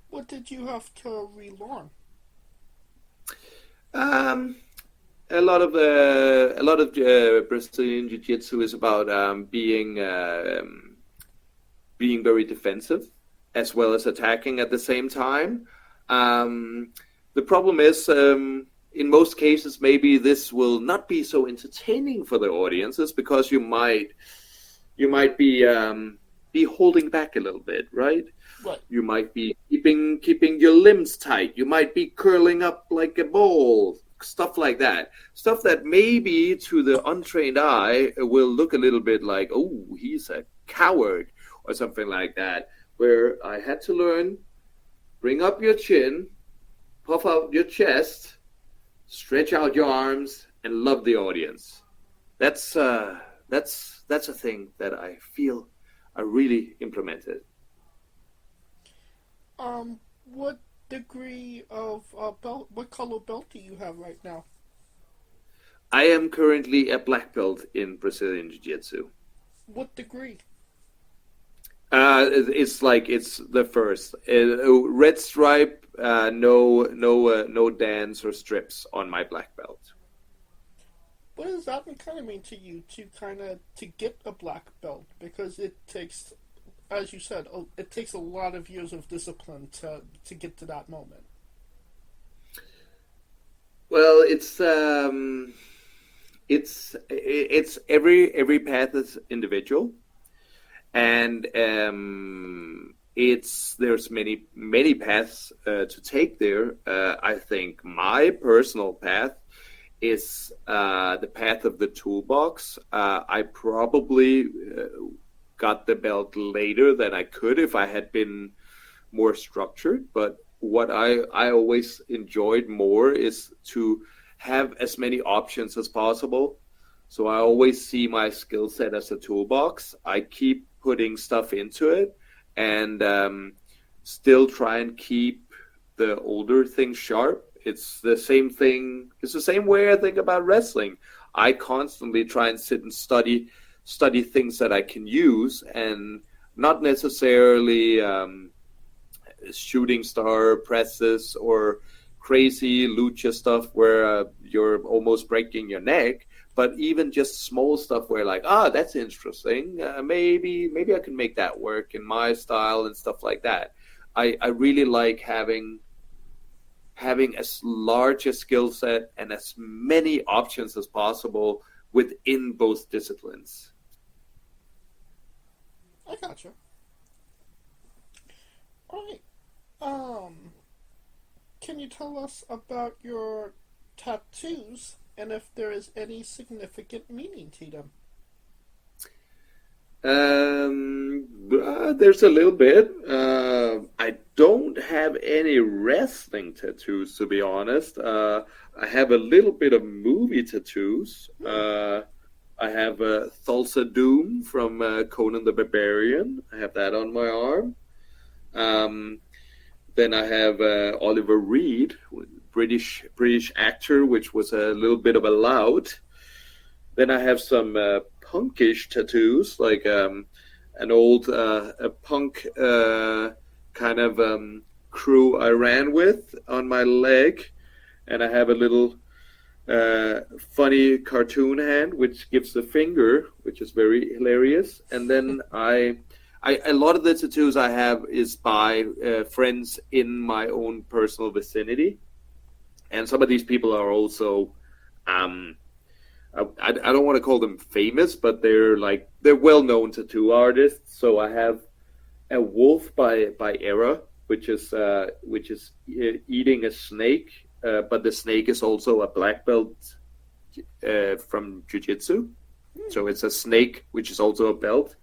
What did you have to relearn? a lot of Brazilian Jiu-Jitsu is about being very defensive as well as attacking at the same time. The problem is, in most cases, maybe this will not be so entertaining for the audiences because you might be holding back a little bit, right? Right. You might be keeping your limbs tight. You might be curling up like a ball, stuff like that. Stuff that maybe to the untrained eye will look a little bit like, oh, he's a coward or something like that. Where I had to learn, bring up your chin, puff out your chest, stretch out your arms, and love the audience. That's a thing that I feel I really implemented. What degree of belt? What color belt do you have right now? I am currently a black belt in Brazilian Jiu-Jitsu. What degree? It's the first red stripe. No dance or strips on my black belt. What does that kind of mean to you to get a black belt? Because it takes, as you said, it takes a lot of years of discipline to get to that moment. Well, it's every path is individual, and there's many paths to take there. I think my personal path is the path of the toolbox. I probably got the belt later than I could if I had been more structured. But what I always enjoyed more is to have as many options as possible. So I always see my skill set as a toolbox. I keep putting stuff into it and still try and keep the older things sharp. It's the same thing. It's the same way I think about wrestling. I constantly try and sit and study things that I can use, and not necessarily shooting star presses or crazy lucha stuff where you're almost breaking your neck, but even just small stuff where that's interesting. Maybe I can make that work in my style and stuff like that. I really like having as large a skill set and as many options as possible within both disciplines. I gotcha. All right. Can you tell us about your tattoos and if there is any significant meaning to them? There's a little bit. I don't have any wrestling tattoos, to be honest. I have a little bit of movie tattoos. I have Thulsa Doom from Conan the Barbarian. I have that on my arm. Then I have Oliver Reed, British actor, which was a little bit of a lout. Then I have some punkish tattoos, like an old a punk kind of crew I ran with on my leg. And I have a little funny cartoon hand, which gives the finger, which is very hilarious. And then I a lot of the tattoos I have is by friends in my own personal vicinity. And some of these people are also, I don't want to call them famous, but they're well-known tattoo artists. So I have a wolf by Era, which is eating a snake, but the snake is also a black belt from Jiu-Jitsu. So it's a snake, which is also a belt,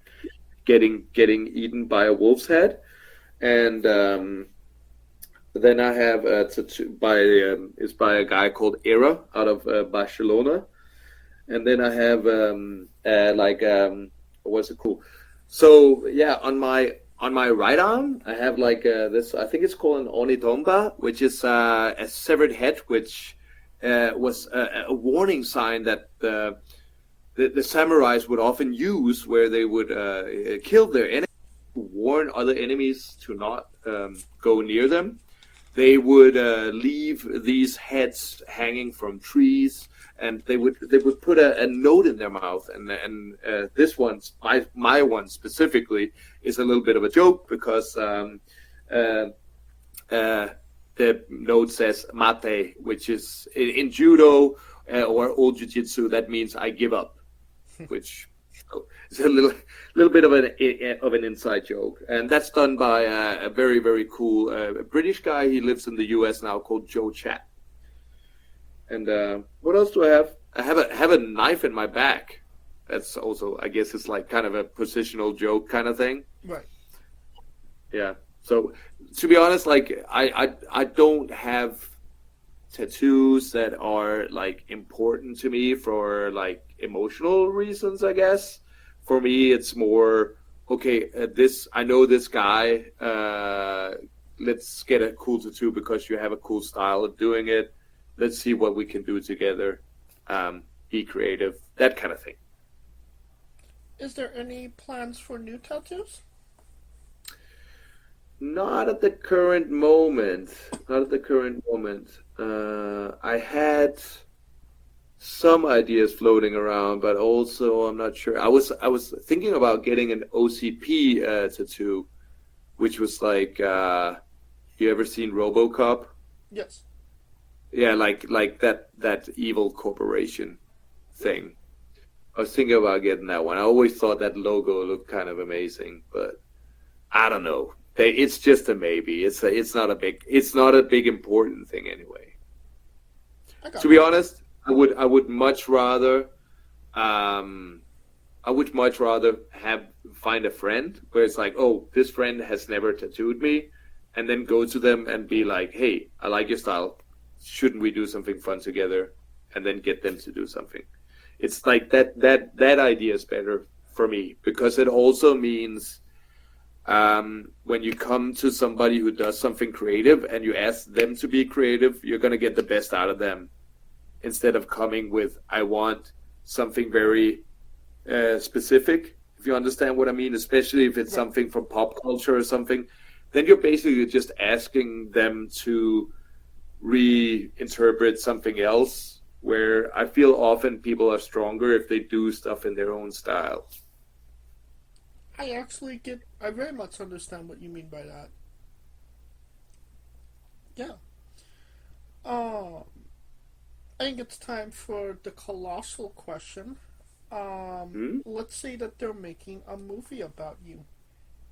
getting eaten by a wolf's head. And then I have a tattoo by a guy called Era out of Barcelona. And then I have what's it called? So yeah, on my right arm I have this. I think it's called an onitomba, which is a severed head, which was a warning sign that the samurais would often use, where they would kill their enemies, warn other enemies to not go near them. they would leave these heads hanging from trees, and they would put a note in their mouth, and this one's my one specifically is a little bit of a joke because the note says "mate," which is in judo or old jiu-jitsu, that means I give up, which is a little bit of an inside joke, and that's done by a very, very cool British guy. He lives in the U.S. now, called Joe Chat. And what else do I have? I have a knife in my back. That's also, I guess, it's like kind of a positional joke kind of thing. Right. Yeah. So to be honest, like I don't have tattoos that are like important to me for like emotional reasons, I guess. For me, it's more okay. I know this guy. Let's get a cool tattoo because you have a cool style of doing it. Let's see what we can do together. Be creative, that kind of thing. Is there any plans for new tattoos? Not at the current moment. I had some ideas floating around, but also I'm not sure. I was thinking about getting an OCP tattoo, which was like, you ever seen RoboCop? Yes. Yeah, like that evil corporation thing. I was thinking about getting that one. I always thought that logo looked kind of amazing, but I don't know. It's just a maybe. It's not a big important thing anyway. To be honest, I would much rather find a friend where it's like, oh, this friend has never tattooed me, and then go to them and be like, hey, I like your style. Shouldn't we do something fun together? And then get them to do something. It's like that idea is better for me, because it also means when you come to somebody who does something creative and you ask them to be creative, you're going to get the best out of them, instead of coming with, I want something very specific, if you understand what I mean, especially if it's something from pop culture or something. Then you're basically just asking them to reinterpret something else, where I feel often people are stronger if they do stuff in their own style. I very much understand what you mean by that. Yeah. I think it's time for the colossal question. Let's say that they're making a movie about you.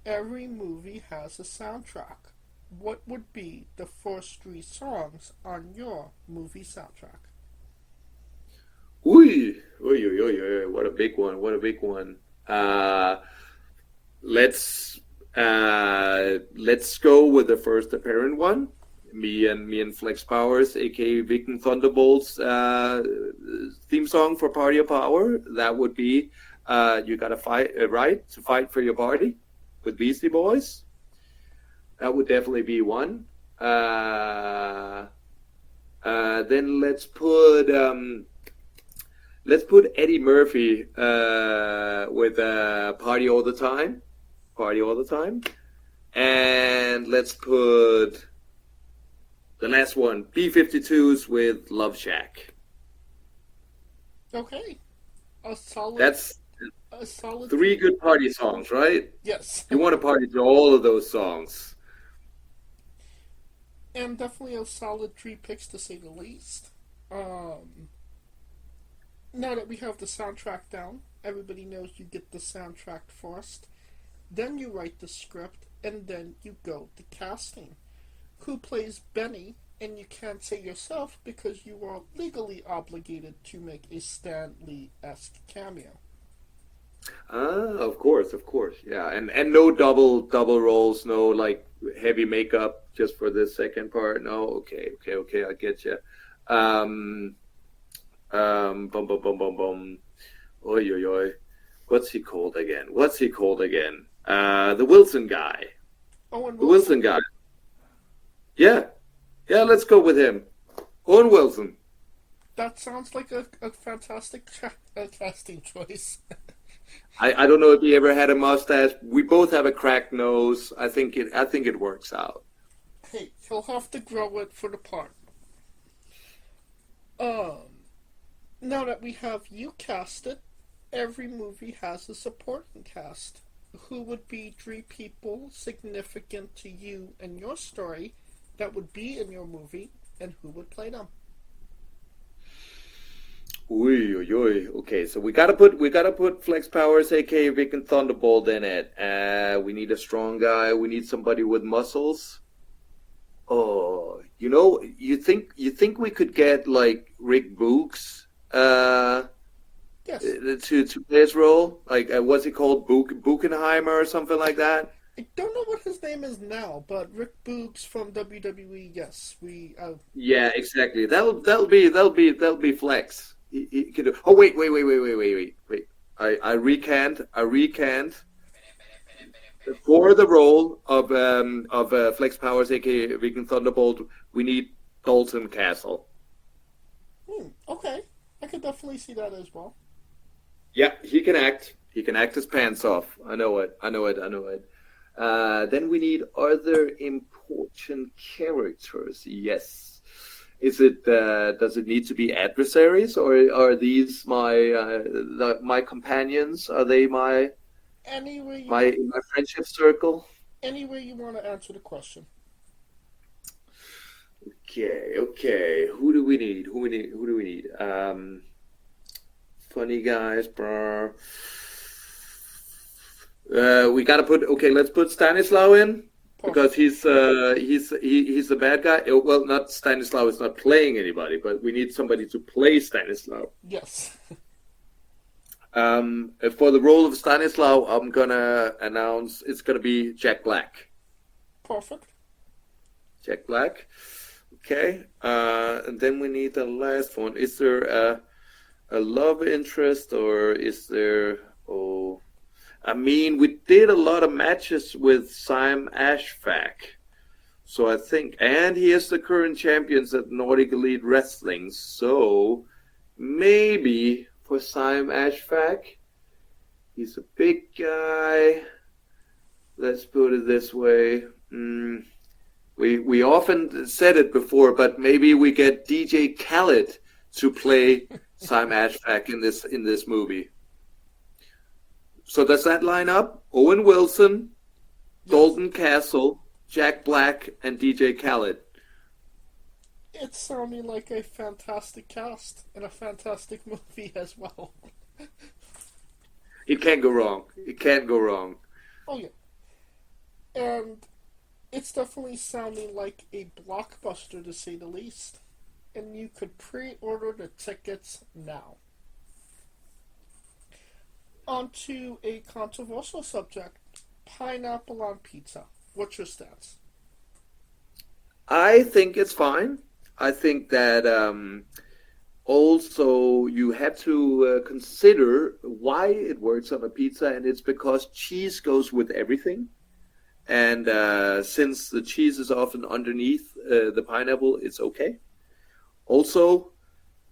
Every movie has a soundtrack. What would be the first 3 songs on your movie soundtrack? Oy, what a big one! Let's go with the first apparent one. Me and Flex Powers, aka Viggan Thunderbolt's theme song for Party of Power. That would be "You Gotta Fight, Right to Fight for Your Party" with Beastie Boys. That would definitely be one. Then let's put Eddie Murphy with Party All the Time. And let's put the last one, B-52s with Love Shack. Okay. That's a solid 3 good party songs, right? Yes. You want to party to all of those songs. And definitely a solid 3 picks, to say the least. Now that we have the soundtrack down, everybody knows you get the soundtrack first. Then you write the script, and then you go to casting. Who plays Benny? And you can't say yourself because you are legally obligated to make a Stan Lee-esque cameo. Of course, yeah, and no double roles, no like heavy makeup just for the second part. No, okay, I get you. Bum. Oi. What's he called again? The Wilson guy. Owen Wilson. The Wilson guy. Yeah, let's go with him. Owen Wilson. That sounds like a fantastic casting choice. I don't know if he ever had a mustache. We both have a cracked nose. I think it works out. Hey, he'll have to grow it for the part. Now that we have you casted, every movie has a supporting cast. Who would be 3 people significant to you and your story that would be in your movie, and who would play them? Oy, oy, oy. Okay, so we gotta put Flex Powers, aka Viggan Thunderbolt, in it. We need a strong guy. We need somebody with muscles. Oh, you think we could get like Rick Books Yes. to play his role? Like what's he called, Buchenheimer or something like that? I don't know what his name is now, but Rick Boogs from WWE. Yes, we. Yeah, exactly. That'll be Flex. He could do. Oh wait. I recant. For the role of Flex Powers, aka Viggan Thunderbolt, we need Dalton Castle. Okay, I could definitely see that as well. Yeah, he can act. He can act his pants off. I know it. Then we need other important characters. Yes. Does it need to be adversaries, or are these my companions? Are they my friendship circle? Any way you want to answer the question. Okay. Who do we need? Funny guys, bro. We gotta put. Okay, let's put Stanislaw in because he's a bad guy. Well, not Stanislaw is not playing anybody, but we need somebody to play Stanislaw. Yes. For the role of Stanislaw, I'm gonna announce it's gonna be Jack Black. Perfect. Jack Black. Okay. And then we need the last one. Is there a love interest, or is there? Oh, I mean, we did a lot of matches with Sim Ashfaq. So I think, and he is the current champions at Nordic Elite Wrestling. So maybe for Sim Ashfaq, he's a big guy. Let's put it this way. We often said it before, but maybe we get DJ Khaled to play Sim Ashfaq in this movie. So does that line up? Owen Wilson, Dalton Castle, Jack Black, and DJ Khaled. It's sounding like a fantastic cast and a fantastic movie as well. It can't go wrong. Oh yeah. And it's definitely sounding like a blockbuster, to say the least. And you could pre-order the tickets now. On to a controversial subject. Pineapple on pizza. What's your stance? I think it's fine. I think that also you have to consider why it works on a pizza, and it's because cheese goes with everything. And since the cheese is often underneath the pineapple, it's okay. Also,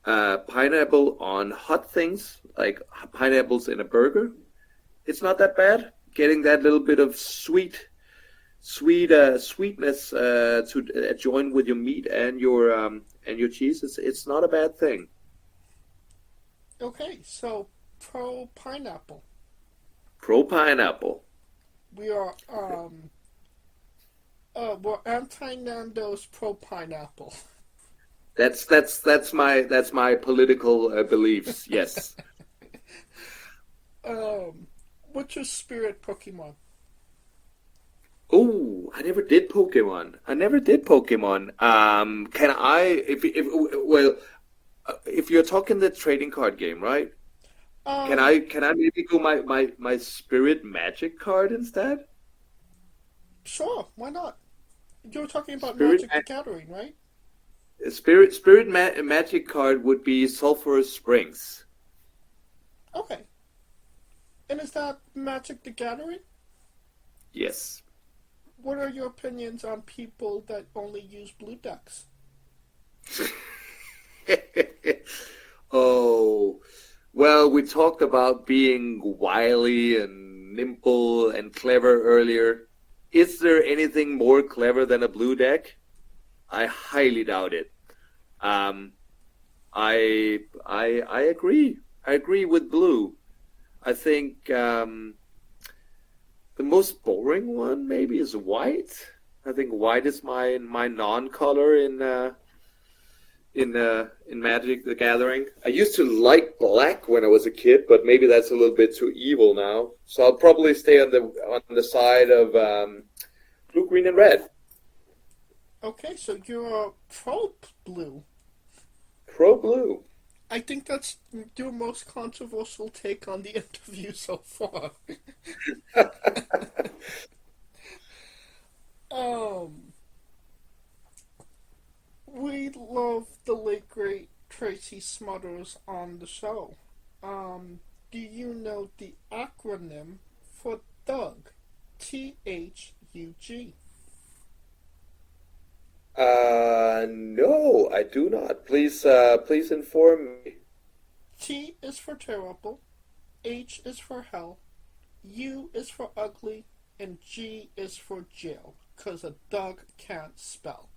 pineapple on hot things, like pineapples in a burger, it's not that bad. Getting that little bit of sweetness to join with your meat and your cheese, it's not a bad thing. Okay, so pro pineapple. Pro pineapple. We are we're anti Nando's, pro pineapple. That's my political beliefs. Yes. What's your spirit Pokemon? Oh, I never did Pokemon. Can I? If you're talking the trading card game, right? Can I maybe go my Spirit Magic card instead? Sure, why not? You're talking about Spirit Magic the Gathering, right? Spirit Magic card would be Sulphurous Springs. Okay. And is that Magic the Gathering? Yes. What are your opinions on people that only use blue decks? Oh, well, we talked about being wily and nimble and clever earlier. is there anything more clever than a blue deck? I highly doubt it. I agree. I agree with blue. I think the most boring one maybe is white. I think white is my non-color in Magic the Gathering. I used to like black when I was a kid, but maybe that's a little bit too evil now. So I'll probably stay on the side of blue, green, and red. Okay, so you're a pro blue. Pro blue. I think that's your most controversial take on the interview so far. We love the late great Tracy Smothers on the show. Do you know the acronym for Thug? THUG. No, I do not. Please inform me. T is for terrible, H is for hell, U is for ugly, and G is for jail, because a dog can't spell.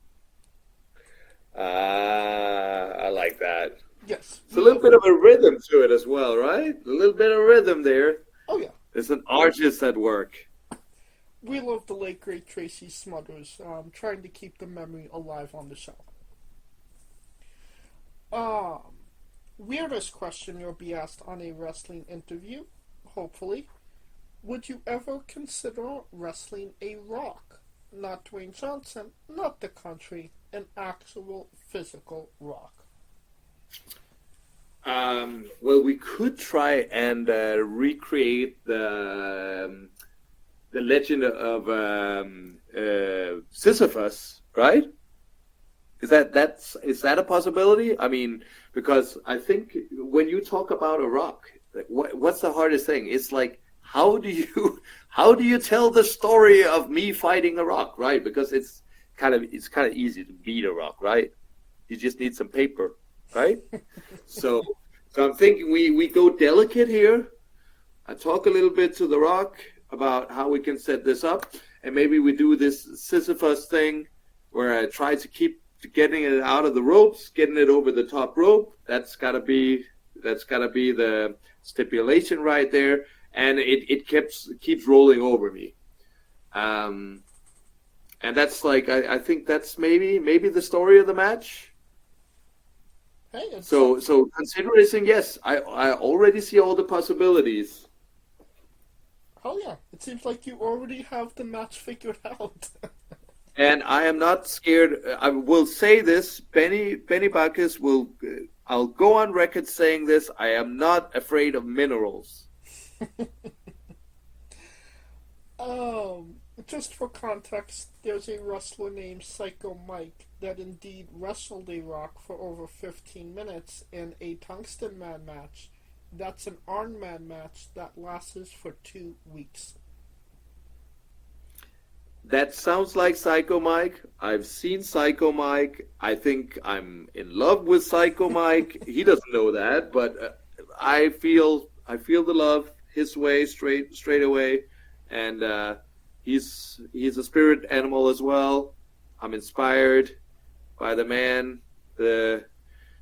I like that. Yes. It's a little bit of a rhythm to it as well, right? A little bit of rhythm there. Oh, yeah. There's an artist at work. We love the late great Tracy Smothers, trying to keep the memory alive on the show. Weirdest question you'll be asked on a wrestling interview, hopefully. Would you ever consider wrestling a Rock? Not Dwayne Johnson, not the country, an actual physical Rock. Well, we could try and recreate the legend of Sisyphus, right? Is that a possibility? I mean, because I think when you talk about a rock, what's the hardest thing? It's like how do you tell the story of me fighting a rock, right? Because it's kind of easy to beat a rock, right? You just need some paper, right? so I'm thinking we go delicate here. I talk a little bit to the rock about how we can set this up, and maybe we do this Sisyphus thing where I try to keep getting it out of the ropes, getting it over the top rope. That's gotta be the stipulation right there, and it keeps rolling over me. And that's like I think that's maybe the story of the match. Hey, so consideration, yes, I already see all the possibilities. Oh yeah, it seems like you already have the match figured out. And I am not scared. I will say this, Benny Bacchus will. I'll go on record saying this. I am not afraid of minerals. Just for context, there's a wrestler named Psycho Mike that indeed wrestled a Rock for over 15 minutes in a Tungsten Man match. That's an Iron Man match that lasts for 2 weeks. That sounds like Psycho Mike. I've seen Psycho Mike. I think I'm in love with Psycho Mike. He doesn't know that, but I feel the love his way straight away, and he's a spirit animal as well. I'm inspired by the man, the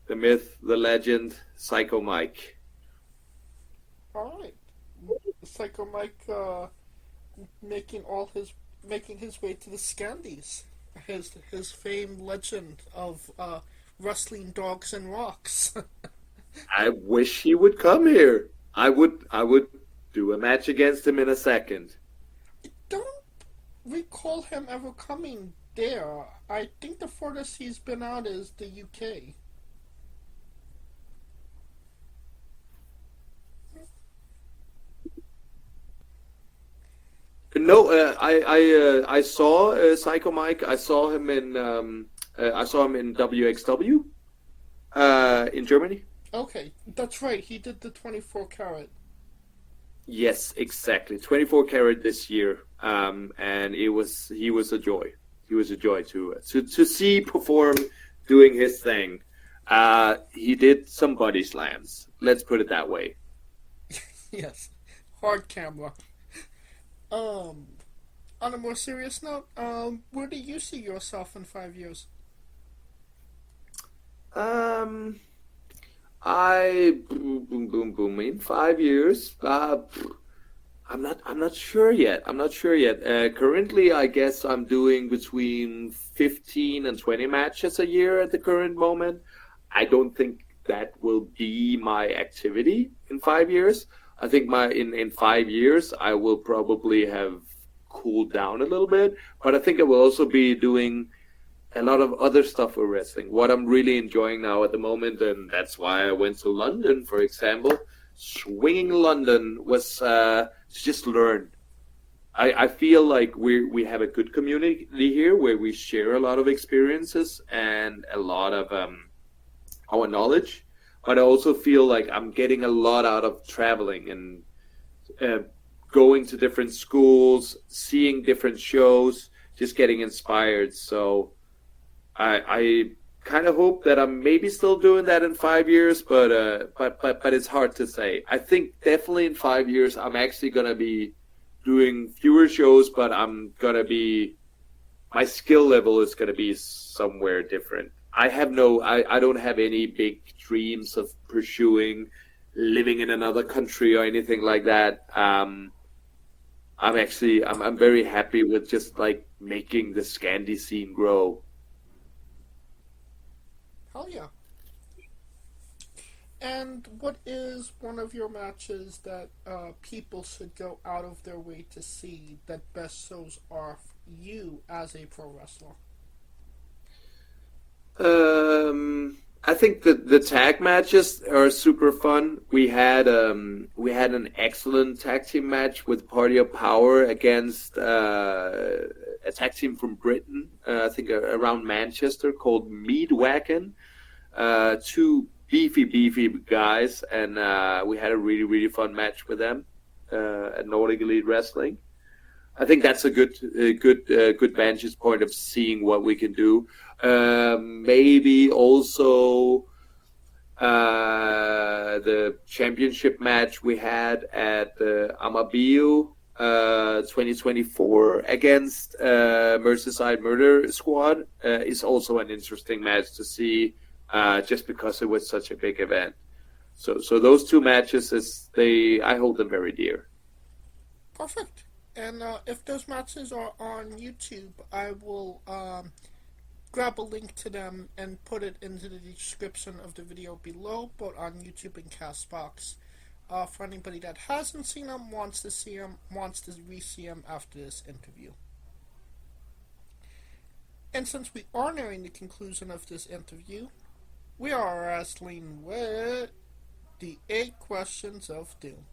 myth, the legend, Psycho Mike. All right, Psycho Mike making his way to the Scandies, his famed legend of wrestling dogs and rocks. I wish he would come here. I would do a match against him in a second. I don't recall him ever coming there. I think the furthest he's been out is the UK. No, I saw Psycho Mike. I saw him in WXW in Germany. Okay, that's right. He did the 24 karat. Yes, exactly. 24 karat this year, and he was a joy. He was a joy to see perform, doing his thing. He did some body slams. Let's put it that way. Yes, hard camera. On a more serious note, where do you see yourself in 5 years? In 5 years. I'm not sure yet. Currently, I guess I'm doing between 15 and 20 matches a year at the current moment. I don't think that will be my activity in 5 years. I think in 5 years I will probably have cooled down a little bit, but I think I will also be doing a lot of other stuff with wrestling. What I'm really enjoying now at the moment, and that's why I went to London, for example. Swinging London was to just learn. I feel like we have a good community here where we share a lot of experiences and a lot of our knowledge, but I also feel like I'm getting a lot out of traveling and going to different schools, seeing different shows, just getting inspired. So I kind of hope that I'm maybe still doing that in 5 years, but it's hard to say. I think definitely in 5 years I'm actually gonna be doing fewer shows, but my skill level is gonna be somewhere different. I don't have any big dreams of pursuing living in another country or anything like that. I'm very happy with just like making the Scandi scene grow. Hell yeah. And what is one of your matches that people should go out of their way to see that best shows off you as a pro wrestler? I think the tag matches are super fun. We had an excellent tag team match with Party of Power against a tag team from Britain, I think around Manchester, called Meadwagon. Two beefy guys, and we had a really fun match with them at Nordic Elite Wrestling. I think that's a good vantage point of seeing what we can do. Maybe also the championship match we had at the Amabio 2024 against Merseyside Murder Squad is also an interesting match to see, just because it was such a big event. So those two matches, I hold them very dear. Perfect. And if those matches are on YouTube, I will grab a link to them and put it into the description of the video below, both on YouTube and Castbox. For anybody that hasn't seen them, wants to see them, wants to re-see them after this interview. And since we are nearing the conclusion of this interview, we are wrestling with the 8 questions of doom.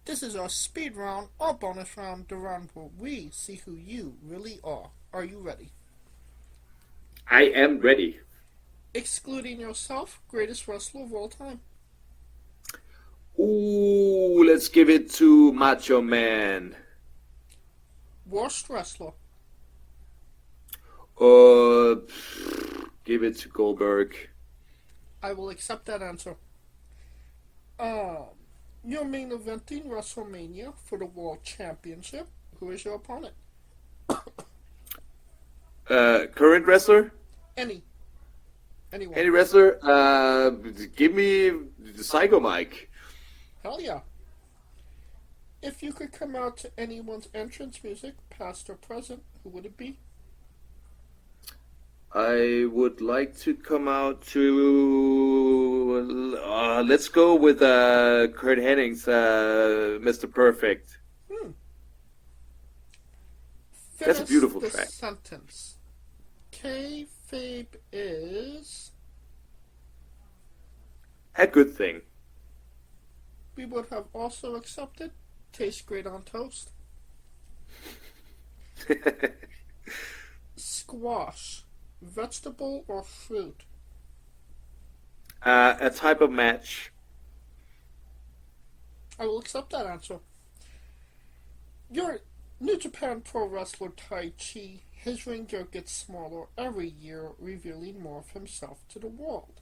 This is our speed round, or bonus round, the round where we see who you really are. Are you ready? I am ready. Excluding yourself, greatest wrestler of all time. Ooh, let's give it to Macho Man. Worst wrestler. Give it to Goldberg. I will accept that answer. You're main eventing WrestleMania for the World Championship. Who is your opponent? Current wrestler? Anyone. Any wrestler? Give me the Psycho Mike. Hell yeah. If you could come out to anyone's entrance music, past or present, who would it be? I would like to come out to... let's go with Kurt Henning's Mr. Perfect. That's a beautiful track. Sentence. Kayfabe is... a good thing. We would have also accepted tastes great on toast. Squash. Vegetable or fruit? A type of match. I will accept that answer. Your New Japan Pro Wrestler Tai Chi, his ring gear gets smaller every year, revealing more of himself to the world.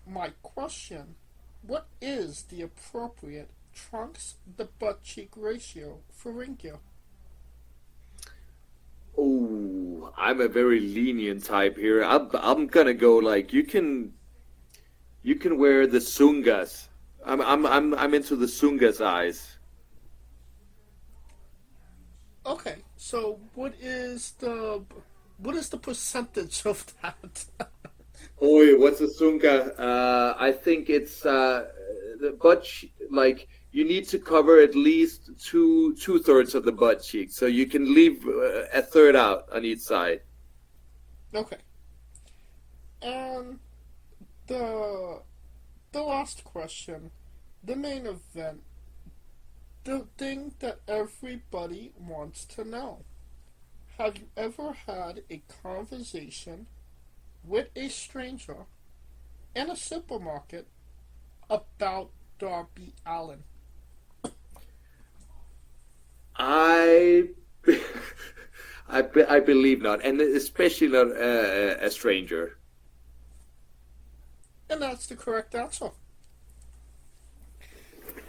My question, what is the appropriate Trunks, the butt cheek ratio for Ringo? Oh, I'm a very lenient type here. I'm gonna go like you can wear the sungas. I'm into the sunga size. Okay, so what is the percentage of that? Oh, what's a sunga? I think it's the like you need to cover at least two-thirds of the butt cheek, so you can leave a third out on each side. Okay. And the last question, the main event, the thing that everybody wants to know. Have you ever had a conversation with a stranger in a supermarket about Darby Allin? I I believe not, and especially not a stranger. And that's the correct answer.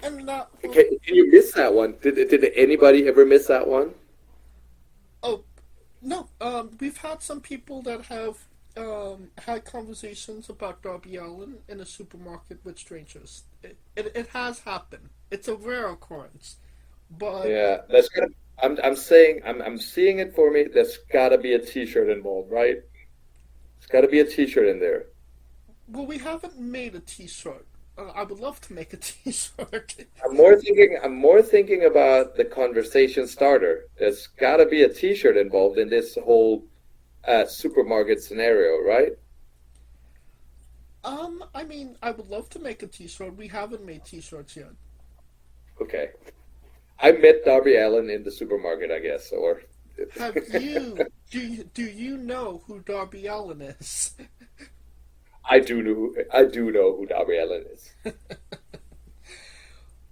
And that will... Can you miss that one? Did anybody ever miss that one? Oh, no. We've had some people that have had conversations about Darby Allin in a supermarket with strangers. It has happened. It's a rare occurrence. But Yeah, that's gonna. I'm saying I'm seeing it for me. There's gotta be a T-shirt involved, right? There's gotta be a T-shirt in there. well, we haven't made a T-shirt. I would love to make a T-shirt. I'm more thinking about the conversation starter. There's gotta be a T-shirt involved in this whole supermarket scenario, right? I mean, I would love to make a T-shirt. We haven't made T-shirts yet. Okay. I met Darby Allin in the supermarket, I guess, or. Have you? Do you know who Darby Allin is? I do know who Darby Allin is.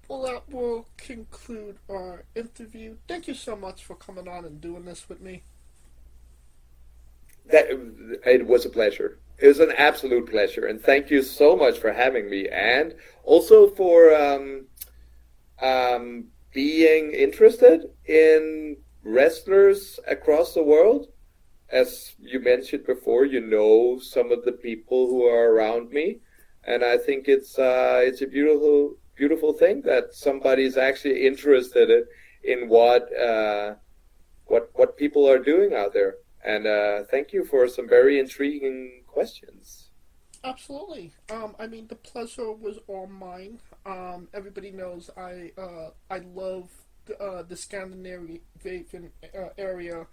Well, that will conclude our interview. Thank you so much for coming on and doing this with me. It was a pleasure. It was an absolute pleasure, and thank you so much for having me, and also for being interested in wrestlers across the world. As you mentioned before, you know some of the people who are around me, and I think it's a beautiful thing that somebody is actually interested in what people are doing out there. And thank you for some very intriguing questions. Absolutely. I mean, the pleasure was all mine. Everybody knows I love the Scandinavian area,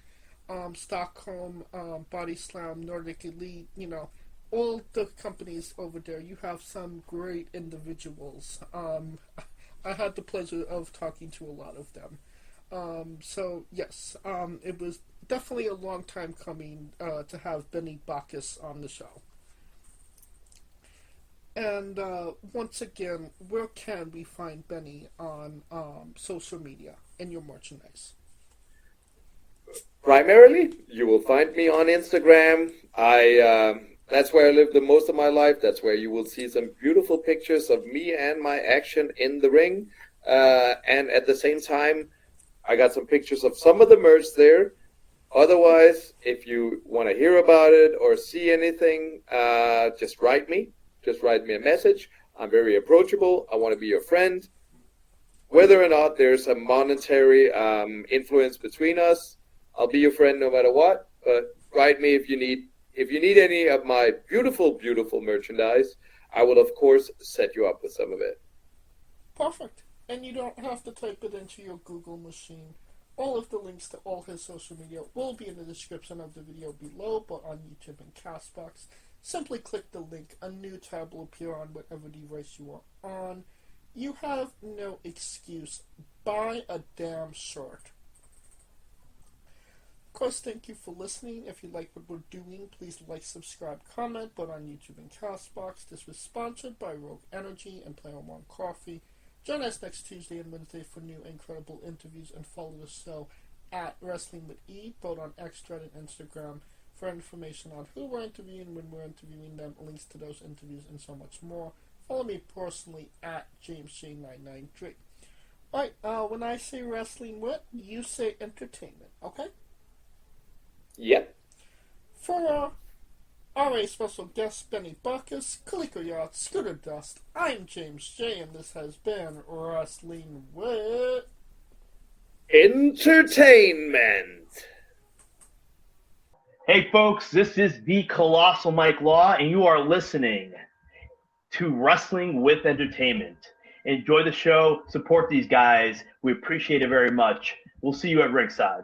Stockholm, Body Slam, Nordic Elite. You know, all the companies over there. You have some great individuals. I had the pleasure of talking to a lot of them. So yes, it was definitely a long time coming to have Benny Bacchus on the show. And once again, where can we find Benny on social media and your merchandise? Primarily, you will find me on Instagram. That's where I live the most of my life. That's where you will see some beautiful pictures of me and my action in the ring. And at the same time, I got some pictures of some of the merch there. Otherwise, if you want to hear about it or see anything, just write me. Just write me a message. I'm very approachable. I want to be your friend. Whether or not there's a monetary influence between us, I'll be your friend no matter what. But write me if you need any of my beautiful merchandise. I will of course set you up with some of it. Perfect. And you don't have to type it into your Google machine. All of the links to all his social media will be in the description of the video below, but on YouTube and Castbox. Simply click the link. A new tab will appear on whatever device you are on. You have no excuse. Buy a damn shirt. Of course, thank you for listening. If you like what we're doing, please like, subscribe, comment, but on YouTube and Castbox. This was sponsored by Rogue Energy and Player One Coffee. Join us next Tuesday and Wednesday for new incredible interviews, and follow the show at Wrestling with E, both on X, Thread, and Instagram, for information on who we're interviewing, when we're interviewing them, links to those interviews, and so much more. Follow me personally at JamesJ993. Alright, when I say wrestling wit, you say entertainment, okay? Yep. For RA special guest Benny Bacchus, Clicker Yacht, Scooter Dust, I'm James J, and this has been Wrestling Wit Entertainment. Hey folks, this is the Colossal Mike Law, and you are listening to Wrestling with Entertainment. Enjoy the show, support these guys. We appreciate it very much. We'll see you at ringside.